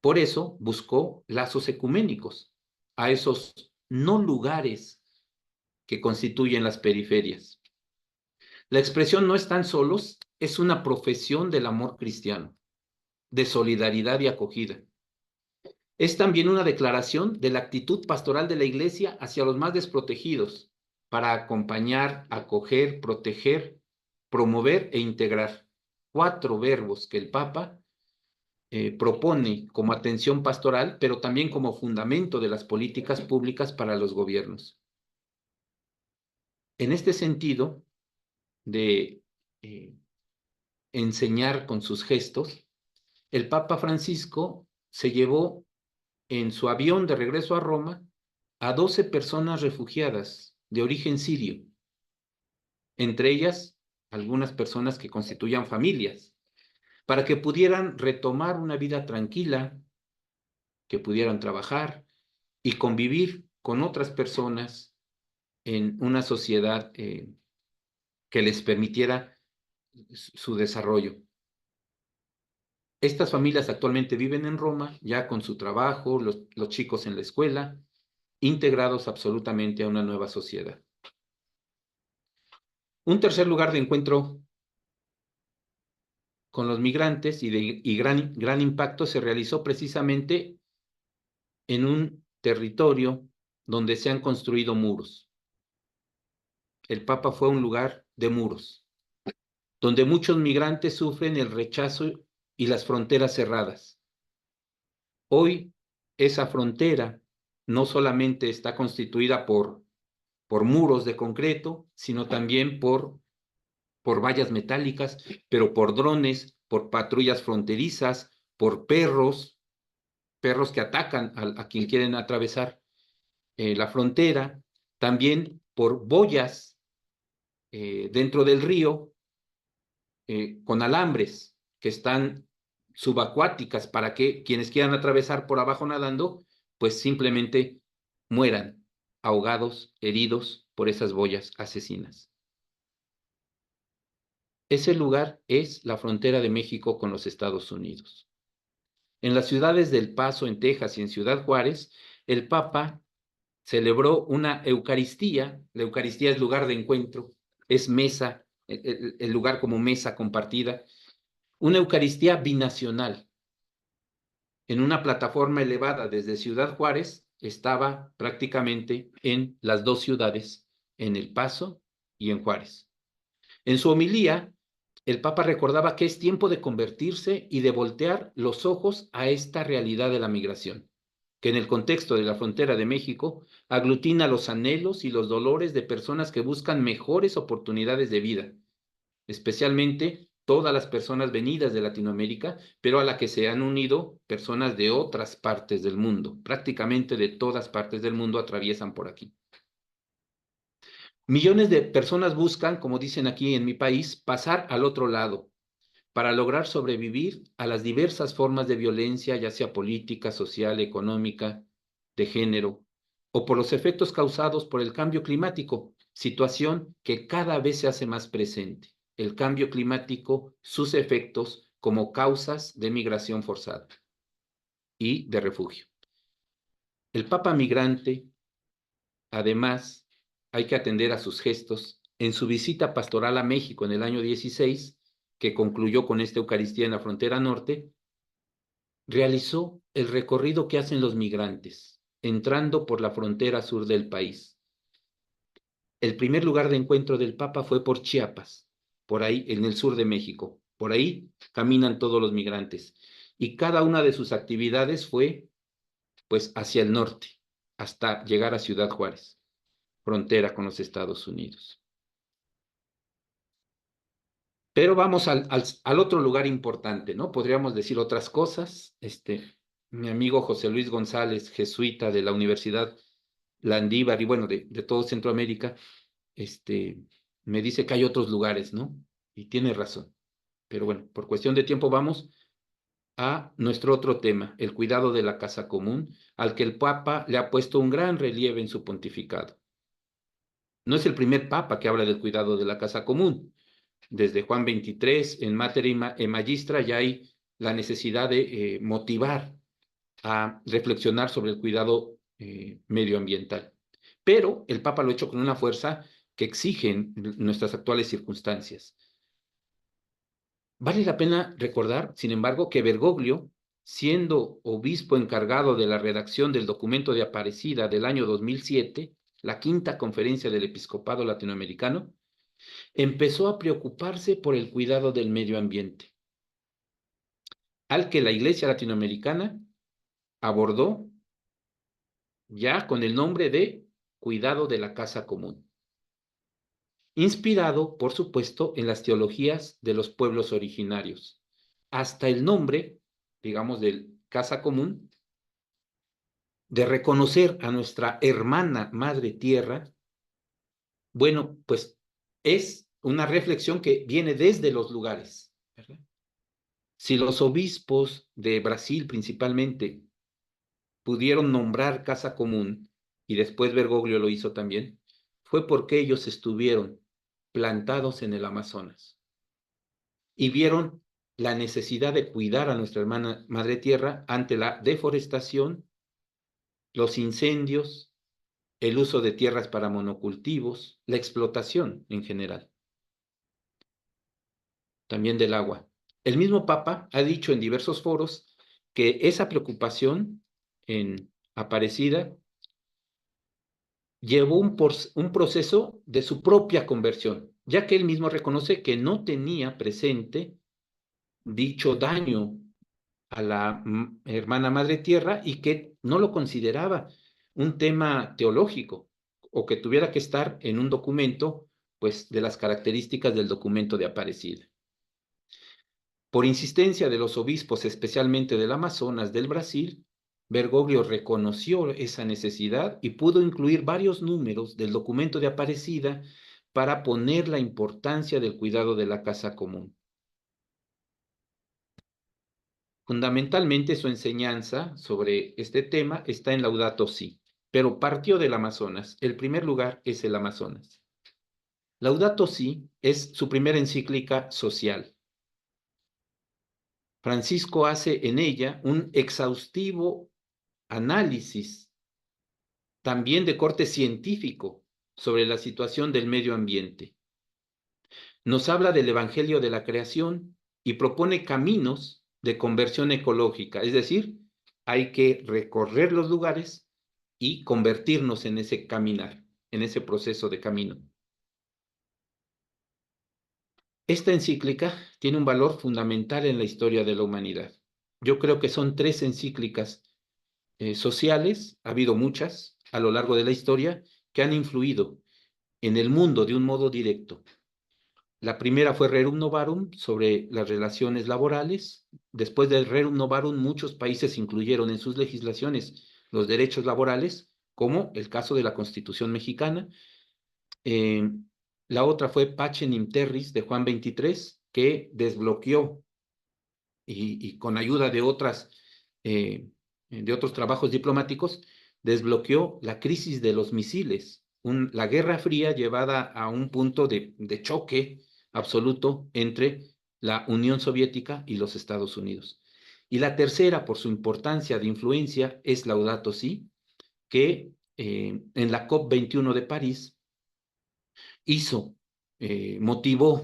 Por eso buscó lazos ecuménicos a esos no lugares que constituyen las periferias. La expresión no están solos es una profesión del amor cristiano, de solidaridad y acogida. Es también una declaración de la actitud pastoral de la Iglesia hacia los más desprotegidos, para acompañar, acoger, proteger, promover e integrar. 4 verbos que el Papa propone como atención pastoral, pero también como fundamento de las políticas públicas para los gobiernos. En este sentido de enseñar con sus gestos, el Papa Francisco se llevó en su avión de regreso a Roma a 12 personas refugiadas de origen sirio, entre ellas algunas personas que constituían familias, para que pudieran retomar una vida tranquila, que pudieran trabajar y convivir con otras personas en una sociedad que les permitiera su desarrollo. Estas familias actualmente viven en Roma, ya con su trabajo, los chicos en la escuela, integrados absolutamente a una nueva sociedad. Un tercer lugar de encuentro con los migrantes y gran impacto se realizó precisamente en un territorio donde se han construido muros. El Papa fue a un lugar de muros, donde muchos migrantes sufren el rechazo y las fronteras cerradas. Hoy esa frontera no solamente está constituida por muros de concreto, sino también por vallas metálicas, pero por drones, por patrullas fronterizas, por perros que atacan a quien quieren atravesar la frontera, también por boyas dentro del río con alambres que están subacuáticas para que quienes quieran atravesar por abajo nadando, pues simplemente mueran ahogados, heridos por esas boyas asesinas. Ese lugar es la frontera de México con los Estados Unidos. En las ciudades del Paso, en Texas y en Ciudad Juárez, el Papa celebró una Eucaristía. La Eucaristía es lugar de encuentro, es mesa, el lugar como mesa compartida. Una Eucaristía binacional. En una plataforma elevada desde Ciudad Juárez, estaba prácticamente en las 2 ciudades, en El Paso y en Juárez. En su homilía, el Papa recordaba que es tiempo de convertirse y de voltear los ojos a esta realidad de la migración, que en el contexto de la frontera de México aglutina los anhelos y los dolores de personas que buscan mejores oportunidades de vida, especialmente todas las personas venidas de Latinoamérica, pero a la que se han unido personas de otras partes del mundo. Prácticamente de todas partes del mundo atraviesan por aquí. Millones de personas buscan, como dicen aquí en mi país, pasar al otro lado para lograr sobrevivir a las diversas formas de violencia, ya sea política, social, económica, de género, o por los efectos causados por el cambio climático, situación que cada vez se hace más presente. El cambio climático, sus efectos como causas de migración forzada y de refugio. El Papa migrante, además, hay que atender a sus gestos. En su visita pastoral a México en el año 16, que concluyó con esta Eucaristía en la frontera norte, realizó el recorrido que hacen los migrantes, entrando por la frontera sur del país. El primer lugar de encuentro del Papa fue por Chiapas, por ahí en el sur de México. Por ahí caminan todos los migrantes. Y cada una de sus actividades fue, pues, hacia el norte, hasta llegar a Ciudad Juárez, frontera con los Estados Unidos. Pero vamos al otro lugar importante, ¿no? Podríamos decir otras cosas. Mi amigo José Luis González, jesuita de la Universidad Landívar y bueno, de todo Centroamérica, me dice que hay otros lugares, ¿no? Y tiene razón. Pero bueno, por cuestión de tiempo vamos a nuestro otro tema, el cuidado de la casa común, al que el Papa le ha puesto un gran relieve en su pontificado. No es el primer Papa que habla del cuidado de la casa común. Desde Juan 23, en Mater e Magistra, ya hay la necesidad de motivar a reflexionar sobre el cuidado medioambiental. Pero el Papa lo ha hecho con una fuerza que exigen nuestras actuales circunstancias. Vale la pena recordar, sin embargo, que Bergoglio, siendo obispo encargado de la redacción del documento de Aparecida del año 2007, la quinta conferencia del episcopado latinoamericano, empezó a preocuparse por el cuidado del medio ambiente, al que la Iglesia latinoamericana abordó ya con el nombre de cuidado de la casa común, inspirado, por supuesto, en las teologías de los pueblos originarios. Hasta el nombre, digamos, del casa común, de reconocer a nuestra hermana madre tierra, bueno, pues es una reflexión que viene desde los lugares, ¿verdad? Si los obispos de Brasil principalmente pudieron nombrar casa común, y después Bergoglio lo hizo también, fue porque ellos estuvieron plantados en el Amazonas y vieron la necesidad de cuidar a nuestra hermana madre tierra ante la deforestación, los incendios, el uso de tierras para monocultivos, la explotación en general, también del agua. El mismo Papa ha dicho en diversos foros que esa preocupación en Aparecida llevó un proceso de su propia conversión, ya que él mismo reconoce que no tenía presente dicho daño a la hermana madre tierra y que no lo consideraba un tema teológico o que tuviera que estar en un documento, pues, de las características del documento de Aparecida. Por insistencia de los obispos, especialmente del Amazonas del Brasil, Bergoglio reconoció esa necesidad y pudo incluir varios números del documento de Aparecida para poner la importancia del cuidado de la casa común. Fundamentalmente su enseñanza sobre este tema está en Laudato Si, pero partió del Amazonas. El primer lugar es el Amazonas. Laudato Si es su primera encíclica social. Francisco hace en ella un exhaustivo análisis, también de corte científico, sobre la situación del medio ambiente. Nos habla del Evangelio de la creación y propone caminos de conversión ecológica, es decir, hay que recorrer los lugares y convertirnos en ese caminar, en ese proceso de camino. Esta encíclica tiene un valor fundamental en la historia de la humanidad. Yo creo que son 3 encíclicas sociales, ha habido muchas a lo largo de la historia, que han influido en el mundo de un modo directo. La primera fue Rerum Novarum, sobre las relaciones laborales. Después del Rerum Novarum, muchos países incluyeron en sus legislaciones los derechos laborales, como el caso de la Constitución mexicana. La otra fue Pacem in Terris de Juan 23, que desbloqueó y con ayuda de otros trabajos diplomáticos, desbloqueó la crisis de los misiles, la Guerra Fría llevada a un punto de choque absoluto entre la Unión Soviética y los Estados Unidos. Y la tercera, por su importancia de influencia, es Laudato Si, que en la COP21 de París motivó,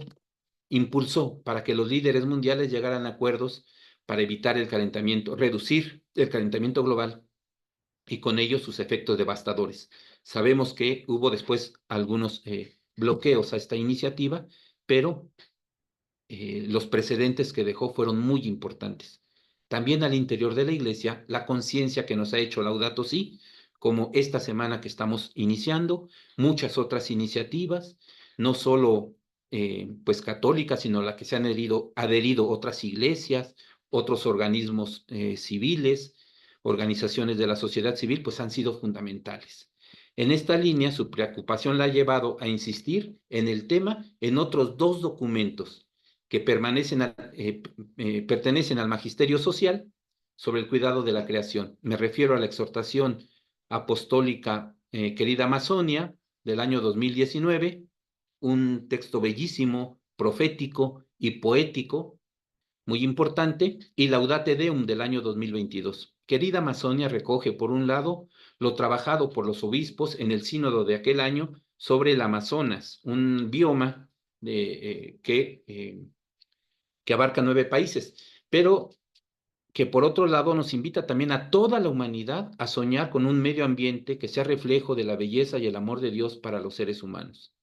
impulsó para que los líderes mundiales llegaran a acuerdos para evitar el calentamiento, reducir el calentamiento global y con ello sus efectos devastadores. Sabemos que hubo después algunos bloqueos a esta iniciativa, pero los precedentes que dejó fueron muy importantes. También al interior de la Iglesia, la conciencia que nos ha hecho Laudato Si, como esta semana que estamos iniciando, muchas otras iniciativas, no solo pues católica, sino a la que se han adherido otras iglesias, otros organismos civiles, organizaciones de la sociedad civil, pues han sido fundamentales. En esta línea, su preocupación la ha llevado a insistir en el tema en otros 2 documentos que pertenecen al magisterio social sobre el cuidado de la creación. Me refiero a la exhortación apostólica Querida Amazonia del año 2019, un texto bellísimo, profético y poético, muy importante, y Laudate Deum del año 2022. Querida Amazonia recoge, por un lado, lo trabajado por los obispos en el sínodo de aquel año sobre el Amazonas, un bioma que abarca 9 países, pero que por otro lado nos invita también a toda la humanidad a soñar con un medio ambiente que sea reflejo de la belleza y el amor de Dios para los seres humanos,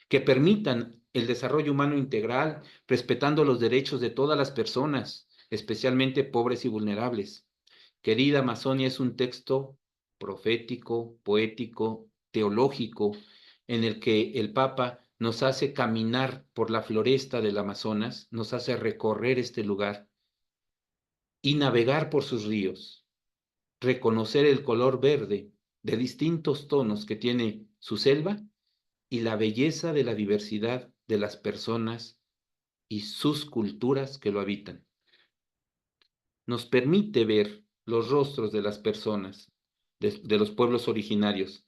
que permitan el desarrollo humano integral, respetando los derechos de todas las personas, especialmente pobres y vulnerables. Querida Amazonia es un texto profético, poético, teológico, en el que el Papa nos hace caminar por la floresta del Amazonas, nos hace recorrer este lugar y navegar por sus ríos, reconocer el color verde de distintos tonos que tiene su selva y la belleza de la diversidad de las personas y sus culturas que lo habitan. Nos permite ver los rostros de las personas, de los pueblos originarios.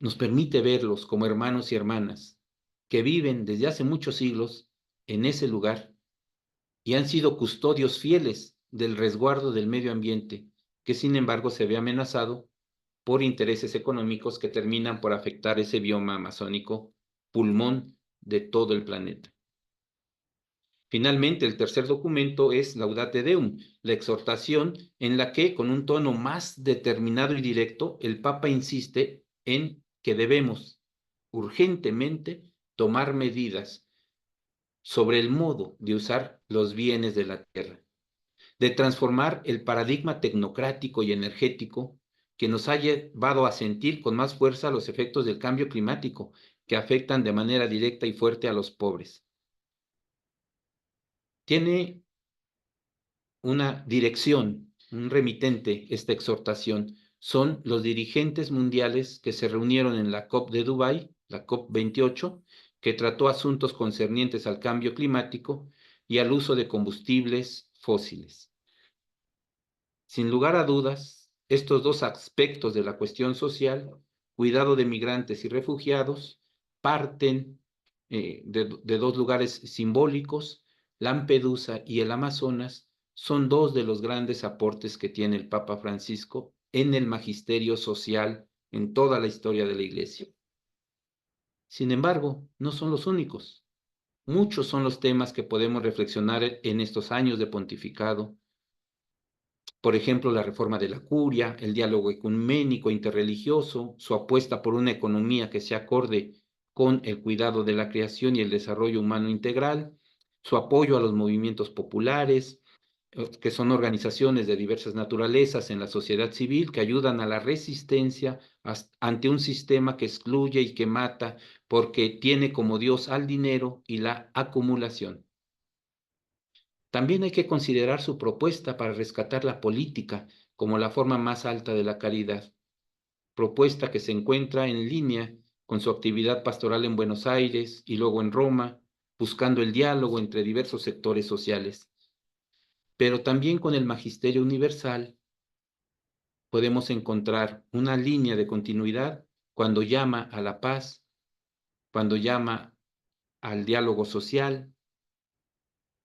Nos permite verlos como hermanos y hermanas que viven desde hace muchos siglos en ese lugar y han sido custodios fieles del resguardo del medio ambiente, que sin embargo se ve amenazado por intereses económicos que terminan por afectar ese bioma amazónico, pulmón de todo el planeta. Finalmente, el tercer documento es Laudate Deum, la exhortación en la que, con un tono más determinado y directo, el Papa insiste en que debemos urgentemente tomar medidas sobre el modo de usar los bienes de la tierra, de transformar el paradigma tecnocrático y energético que nos ha llevado a sentir con más fuerza los efectos del cambio climático que afectan de manera directa y fuerte a los pobres. Tiene una dirección, un remitente esta exhortación. Son los dirigentes mundiales que se reunieron en la COP de Dubái, la COP 28, que trató asuntos concernientes al cambio climático y al uso de combustibles fósiles. Sin lugar a dudas, estos 2 aspectos de la cuestión social, cuidado de migrantes y refugiados, parten de 2 lugares simbólicos. Lampedusa y el Amazonas son 2 de los grandes aportes que tiene el Papa Francisco en el magisterio social en toda la historia de la Iglesia. Sin embargo, no son los únicos. Muchos son los temas que podemos reflexionar en estos años de pontificado. Por ejemplo, la reforma de la curia, el diálogo ecuménico interreligioso, su apuesta por una economía que se acorde con el cuidado de la creación y el desarrollo humano integral, su apoyo a los movimientos populares, que son organizaciones de diversas naturalezas en la sociedad civil que ayudan a la resistencia ante un sistema que excluye y que mata porque tiene como Dios al dinero y la acumulación. También hay que considerar su propuesta para rescatar la política como la forma más alta de la caridad, propuesta que se encuentra en línea con su actividad pastoral en Buenos Aires y luego en Roma, buscando el diálogo entre diversos sectores sociales. Pero también con el magisterio universal podemos encontrar una línea de continuidad cuando llama a la paz, cuando llama al diálogo social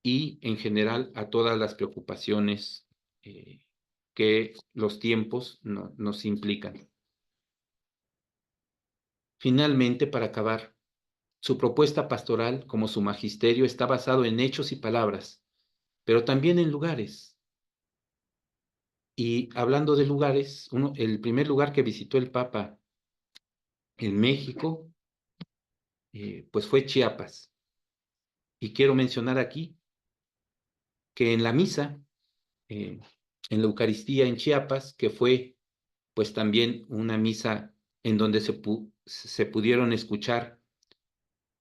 y en general a todas las preocupaciones que los tiempos nos implican. Finalmente, para acabar, su propuesta pastoral, como su magisterio, está basado en hechos y palabras, pero también en lugares. Y hablando de lugares, el primer lugar que visitó el Papa en México, pues fue Chiapas. Y quiero mencionar aquí que en la misa, en la Eucaristía en Chiapas, que fue pues también una misa en donde se pudieron escuchar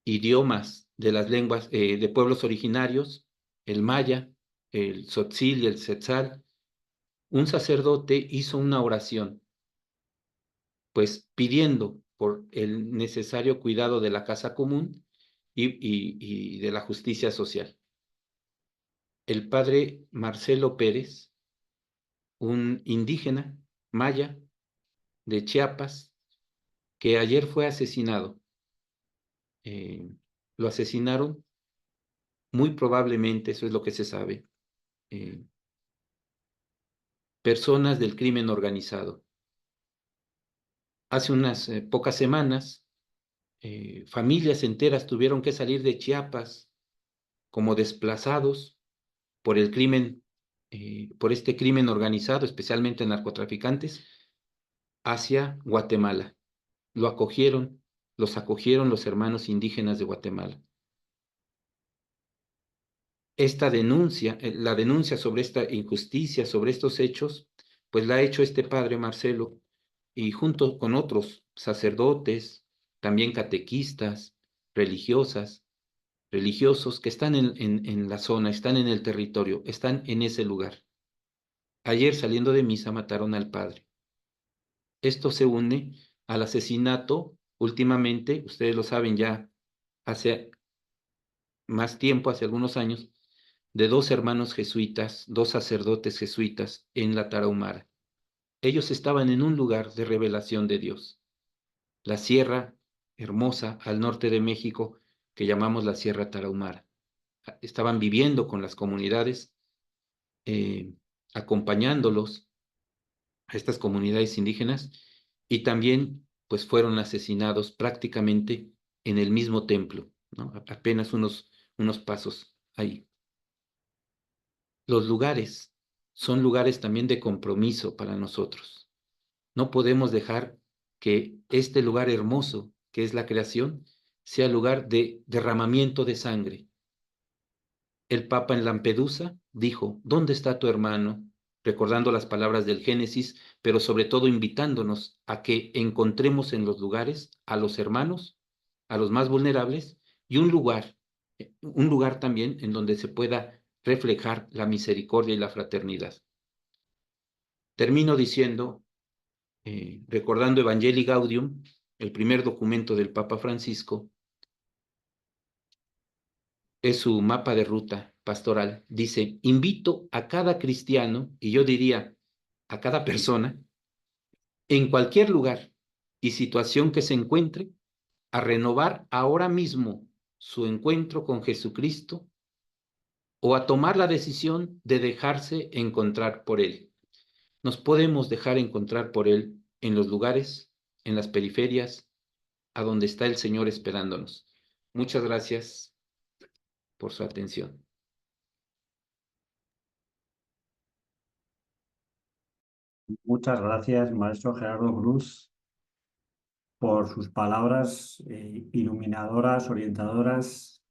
idiomas de las lenguas de pueblos originarios, el maya, el tzotzil y el tzetzal, un sacerdote hizo una oración, pues pidiendo por el necesario cuidado de la casa común y de la justicia social. El padre Marcelo Pérez, un indígena maya de Chiapas, que ayer fue asesinado. Lo asesinaron, muy probablemente, eso es lo que se sabe, personas del crimen organizado. Hace unas pocas semanas, familias enteras tuvieron que salir de Chiapas como desplazados por el crimen, por este crimen organizado, especialmente narcotraficantes, hacia Guatemala. Los acogieron los hermanos indígenas de Guatemala. Esta denuncia, la denuncia sobre esta injusticia, sobre estos hechos, pues la ha hecho este padre Marcelo, y junto con otros sacerdotes, también catequistas, religiosos que están en la zona, están en el territorio, están en ese lugar. Ayer saliendo de misa mataron al padre. Esto se une al asesinato, últimamente, ustedes lo saben ya, hace más tiempo, hace algunos años, de dos hermanos jesuitas, dos sacerdotes jesuitas en la Tarahumara. Ellos estaban en un lugar de revelación de Dios, la Sierra Hermosa al norte de México, que llamamos la Sierra Tarahumara. Estaban viviendo con las comunidades, acompañándolos a estas comunidades indígenas, y también pues fueron asesinados prácticamente en el mismo templo, ¿no? Apenas unos pasos ahí. Los lugares son lugares también de compromiso para nosotros. No podemos dejar que este lugar hermoso, que es la creación, sea lugar de derramamiento de sangre. El Papa en Lampedusa dijo, ¿dónde está tu hermano? Recordando las palabras del Génesis, pero sobre todo invitándonos a que encontremos en los lugares a los hermanos, a los más vulnerables, y un lugar también en donde se pueda reflejar la misericordia y la fraternidad. Termino diciendo, recordando Evangelii Gaudium, el primer documento del Papa Francisco, es su mapa de ruta pastoral. Dice, invito a cada cristiano, y yo diría a cada persona, en cualquier lugar y situación que se encuentre, a renovar ahora mismo su encuentro con Jesucristo o a tomar la decisión de dejarse encontrar por Él. Nos podemos dejar encontrar por Él en los lugares, en las periferias, a donde está el Señor esperándonos. Muchas gracias por su atención. Muchas gracias, maestro Gerardo Cruz, por sus palabras iluminadoras, orientadoras,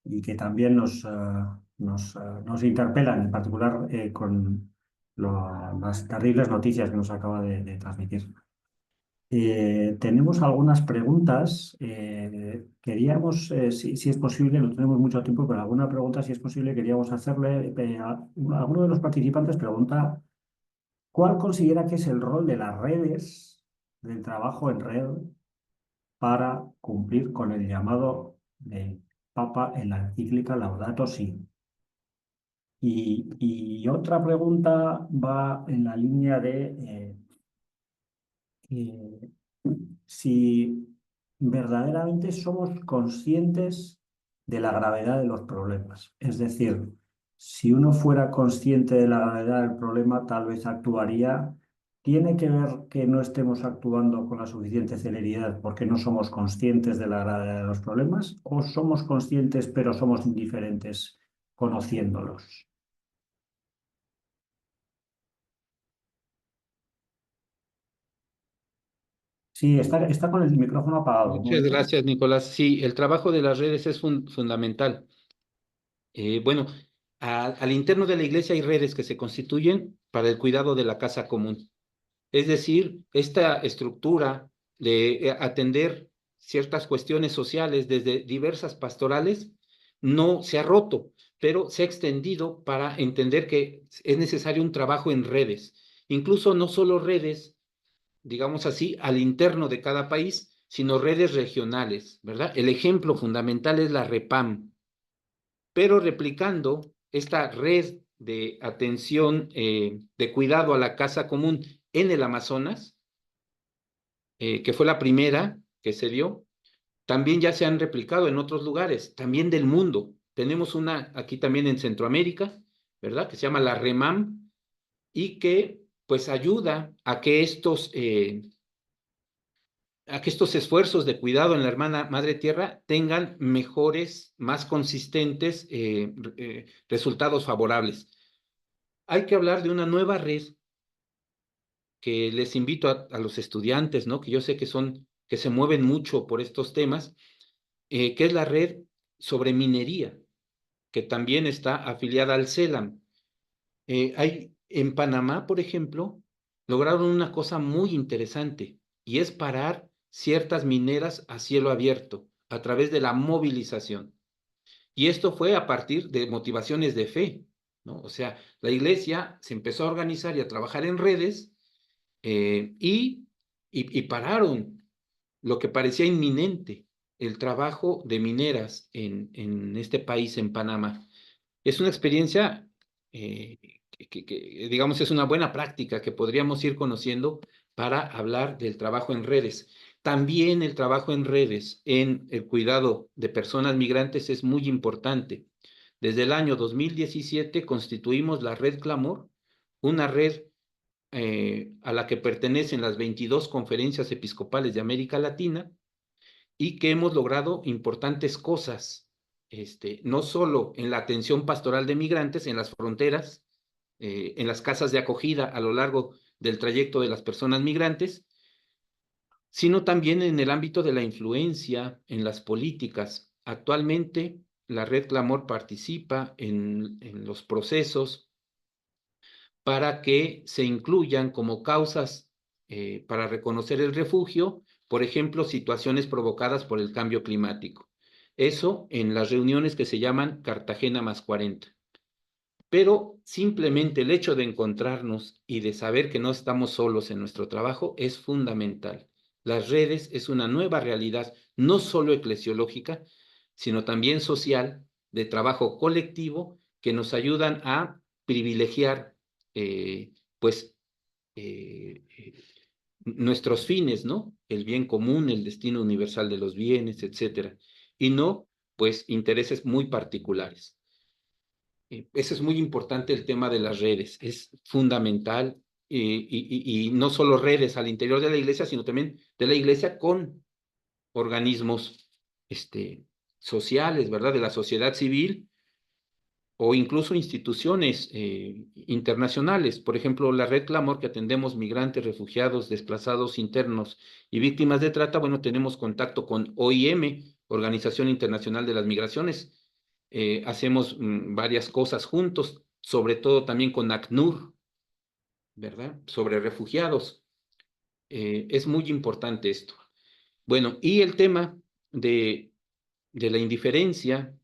y que también nos interpelan, en particular con las terribles noticias que nos acaba de transmitir. Tenemos algunas preguntas. Queríamos, si es posible, no tenemos mucho tiempo, pero alguna pregunta, si es posible, queríamos hacerle. Alguno de los participantes pregunta, ¿cuál considera que es el rol de las redes, del trabajo en red, para cumplir con el llamado del Papa en la encíclica Laudato Si? Y otra pregunta va en la línea de si verdaderamente somos conscientes de la gravedad de los problemas. Es decir, si uno fuera consciente de la gravedad del problema, tal vez actuaría. ¿Tiene que ver que no estemos actuando con la suficiente celeridad porque no somos conscientes de la gravedad de los problemas? ¿O somos conscientes pero somos indiferentes conociéndolos? Sí, está con el micrófono apagado. Un Muchas momento. gracias, Nicolás. Sí, el trabajo de las redes es fundamental. Bueno, al interno de la iglesia hay redes que se constituyen para el cuidado de la casa común. Es decir, esta estructura de atender ciertas cuestiones sociales desde diversas pastorales, no se ha roto, pero se ha extendido para entender que es necesario un trabajo en redes, incluso no solo redes, digamos así, al interno de cada país, sino redes regionales, ¿verdad? El ejemplo fundamental es la REPAM, pero replicando esta red de atención, de cuidado a la casa común en el Amazonas, que fue la primera que se dio, también ya se han replicado en otros lugares, también del mundo. Tenemos una aquí también en Centroamérica, ¿verdad? Que se llama la REMAM y que pues ayuda a que estos esfuerzos de cuidado en la hermana Madre Tierra tengan mejores, más consistentes resultados favorables. Hay que hablar de una nueva red que les invito a los estudiantes, ¿no? Que yo sé que se mueven mucho por estos temas, que es la red sobre minería, que también está afiliada al CELAM. En Panamá, por ejemplo, lograron una cosa muy interesante y es parar ciertas mineras a cielo abierto a través de la movilización. Y esto fue a partir de motivaciones de fe, ¿no? O sea, la iglesia se empezó a organizar y a trabajar en redes y pararon lo que parecía inminente, el trabajo de mineras en este país, en Panamá. Es una experiencia digamos, es una buena práctica que podríamos ir conociendo para hablar del trabajo en redes. También el trabajo en redes en el cuidado de personas migrantes es muy importante. Desde el año 2017 constituimos la Red Clamor, una red a la que pertenecen las 22 conferencias episcopales de América Latina y que hemos logrado importantes cosas, no solo en la atención pastoral de migrantes en las fronteras, en las casas de acogida a lo largo del trayecto de las personas migrantes, sino también en el ámbito de la influencia en las políticas. Actualmente, la Red Clamor participa en los procesos para que se incluyan como causas para reconocer el refugio, por ejemplo, situaciones provocadas por el cambio climático. Eso en las reuniones que se llaman Cartagena +40. Pero simplemente el hecho de encontrarnos y de saber que no estamos solos en nuestro trabajo es fundamental. Las redes es una nueva realidad, no solo eclesiológica, sino también social, de trabajo colectivo, que nos ayudan a privilegiar, pues, nuestros fines, ¿no? El bien común, el destino universal de los bienes, etcétera, y no, pues, intereses muy particulares. Eso es muy importante, el tema de las redes, es fundamental, y no solo redes al interior de la iglesia, sino también de la iglesia con organismos sociales, ¿verdad? De la sociedad civil o incluso instituciones internacionales. Por ejemplo, la Red Clamor, que atendemos migrantes, refugiados, desplazados internos y víctimas de trata, bueno, tenemos contacto con OIM, Organización Internacional de las Migraciones. Hacemos varias cosas juntos, sobre todo también con ACNUR, ¿verdad? Sobre refugiados. Es muy importante esto. Bueno, y el tema de la indiferencia,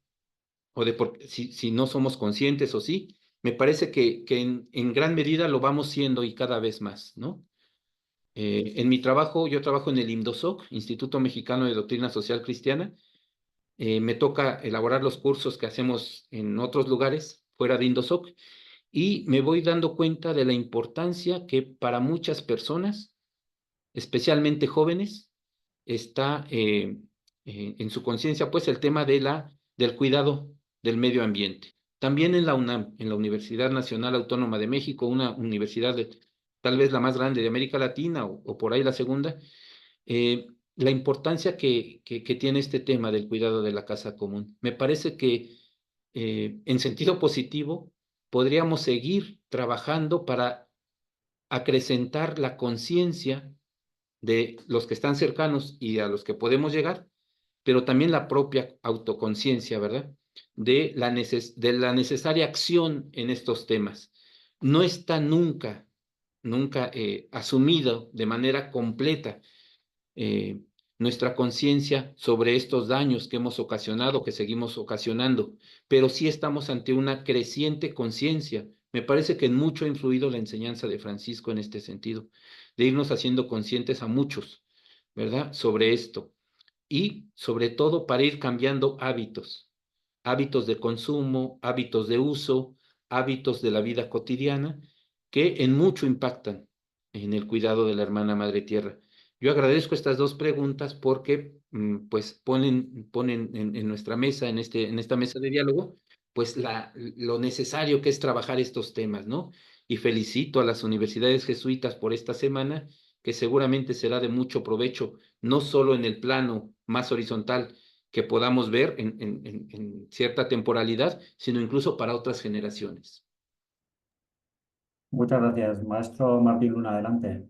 o de si no somos conscientes o sí, me parece que en gran medida lo vamos siendo y cada vez más, ¿no? En mi trabajo, yo trabajo en el IMDOSOC, Instituto Mexicano de Doctrina Social Cristiana. Me toca elaborar los cursos que hacemos en otros lugares, fuera de INDOSOC, y me voy dando cuenta de la importancia que para muchas personas, especialmente jóvenes, está en su conciencia, pues, el tema del cuidado del medio ambiente. También en la UNAM, en la Universidad Nacional Autónoma de México, una universidad tal vez la más grande de América Latina o por ahí la segunda, la importancia que tiene este tema del cuidado de la casa común. Me parece que en sentido positivo podríamos seguir trabajando para acrecentar la conciencia de los que están cercanos y a los que podemos llegar, pero también la propia autoconciencia, ¿verdad? De la necesaria acción en estos temas. No está nunca asumido de manera completa. nuestra conciencia sobre estos daños que hemos ocasionado, que seguimos ocasionando, pero sí estamos ante una creciente conciencia. Me parece que en mucho ha influido la enseñanza de Francisco en este sentido, de irnos haciendo conscientes a muchos, ¿verdad?, sobre esto. Y sobre todo para ir cambiando hábitos de consumo, hábitos de uso, hábitos de la vida cotidiana, que en mucho impactan en el cuidado de la hermana Madre Tierra. Yo agradezco estas dos preguntas porque pues ponen en nuestra mesa, en esta mesa de diálogo, pues lo necesario que es trabajar estos temas, ¿no? Y felicito a las universidades jesuitas por esta semana, que seguramente será de mucho provecho, no solo en el plano más horizontal que podamos ver en cierta temporalidad, sino incluso para otras generaciones. Muchas gracias, maestro Martín Luna, adelante.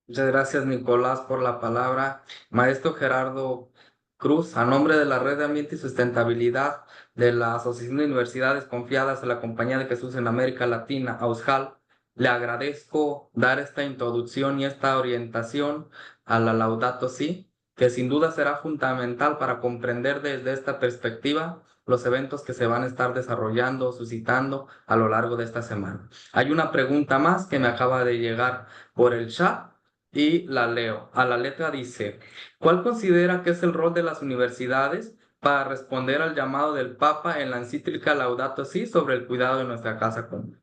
Muchas gracias, Nicolás, por la palabra. Maestro Gerardo Cruz, a nombre de la Red de Ambiente y Sustentabilidad de la Asociación de Universidades Confiadas a la Compañía de Jesús en América Latina, AUSJAL, le agradezco dar esta introducción y esta orientación a la Laudato Si, que sin duda será fundamental para comprender desde esta perspectiva los eventos que se van a estar desarrollando, suscitando a lo largo de esta semana. Hay una pregunta más que me acaba de llegar por el chat y la leo. A la letra dice: ¿cuál considera que es el rol de las universidades para responder al llamado del Papa en la encíclica Laudato Si sobre el cuidado de nuestra casa común?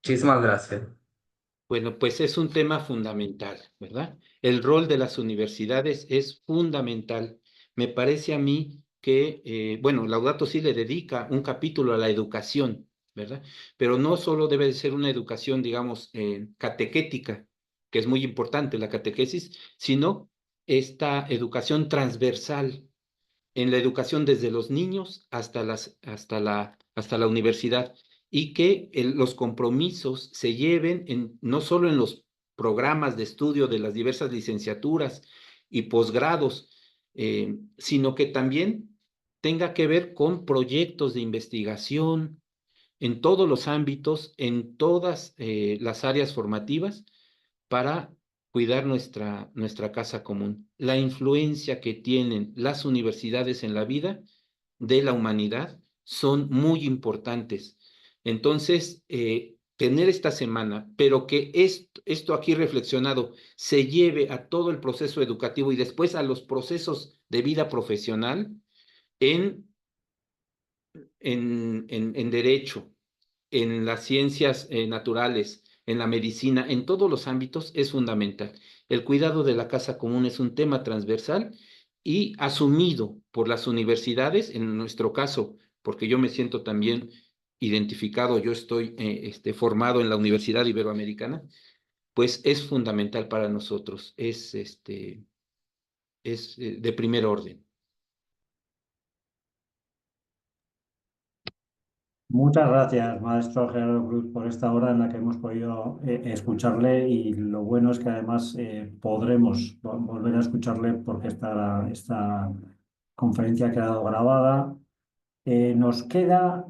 Muchísimas gracias. Bueno, pues es un tema fundamental, ¿verdad? El rol de las universidades es fundamental. Me parece a mí que, bueno, Laudato Si le dedica un capítulo a la educación, ¿verdad? Pero no solo debe de ser una educación, digamos, catequética, que es muy importante la catequesis, sino esta educación transversal en la educación desde los niños hasta la universidad, y que los compromisos se lleven no solo en los programas de estudio de las diversas licenciaturas y posgrados, sino que también tenga que ver con proyectos de investigación en todos los ámbitos, en todas las áreas formativas, para cuidar nuestra casa común. La influencia que tienen las universidades en la vida de la humanidad son muy importantes. Entonces, tener esta semana, pero que esto aquí reflexionado se lleve a todo el proceso educativo y después a los procesos de vida profesional en, en derecho, en las ciencias naturales, en la medicina, en todos los ámbitos es fundamental. El cuidado de la casa común es un tema transversal y asumido por las universidades, en nuestro caso, porque yo me siento también identificado, yo estoy formado en la Universidad Iberoamericana, pues es fundamental para nosotros, es de primer orden. Muchas gracias, maestro Gerardo Cruz, por esta hora en la que hemos podido escucharle, y lo bueno es que además podremos volver a escucharle porque esta conferencia ha quedado grabada. Nos queda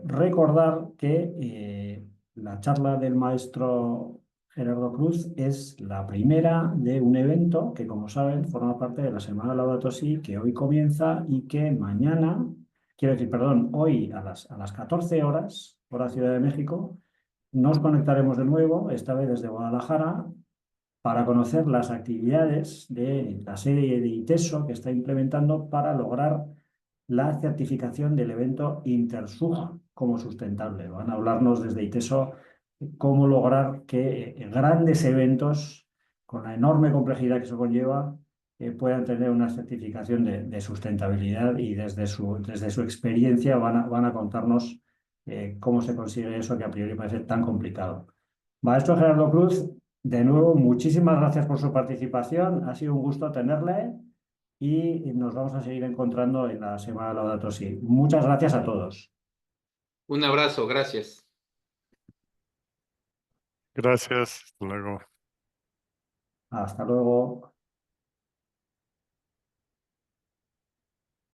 recordar que la charla del maestro Gerardo Cruz es la primera de un evento que, como saben, forma parte de la Semana Laudato Si, que hoy comienza y que mañana, quiero decir, perdón, hoy a las 14 horas, hora Ciudad de México, nos conectaremos de nuevo, esta vez desde Guadalajara, para conocer las actividades de la sede de ITESO que está implementando para lograr la certificación del evento Intersug como sustentable. Van a hablarnos desde ITESO cómo lograr que grandes eventos, con la enorme complejidad que eso conlleva, puedan tener una certificación de sustentabilidad, y desde su experiencia van a contarnos cómo se consigue eso, que a priori parece tan complicado. Maestro Gerardo Cruz, de nuevo, muchísimas gracias por su participación. Ha sido un gusto tenerle y nos vamos a seguir encontrando en la Semana Laudato Si. Muchas gracias a todos. Un abrazo, gracias. Gracias, hasta luego. Hasta luego.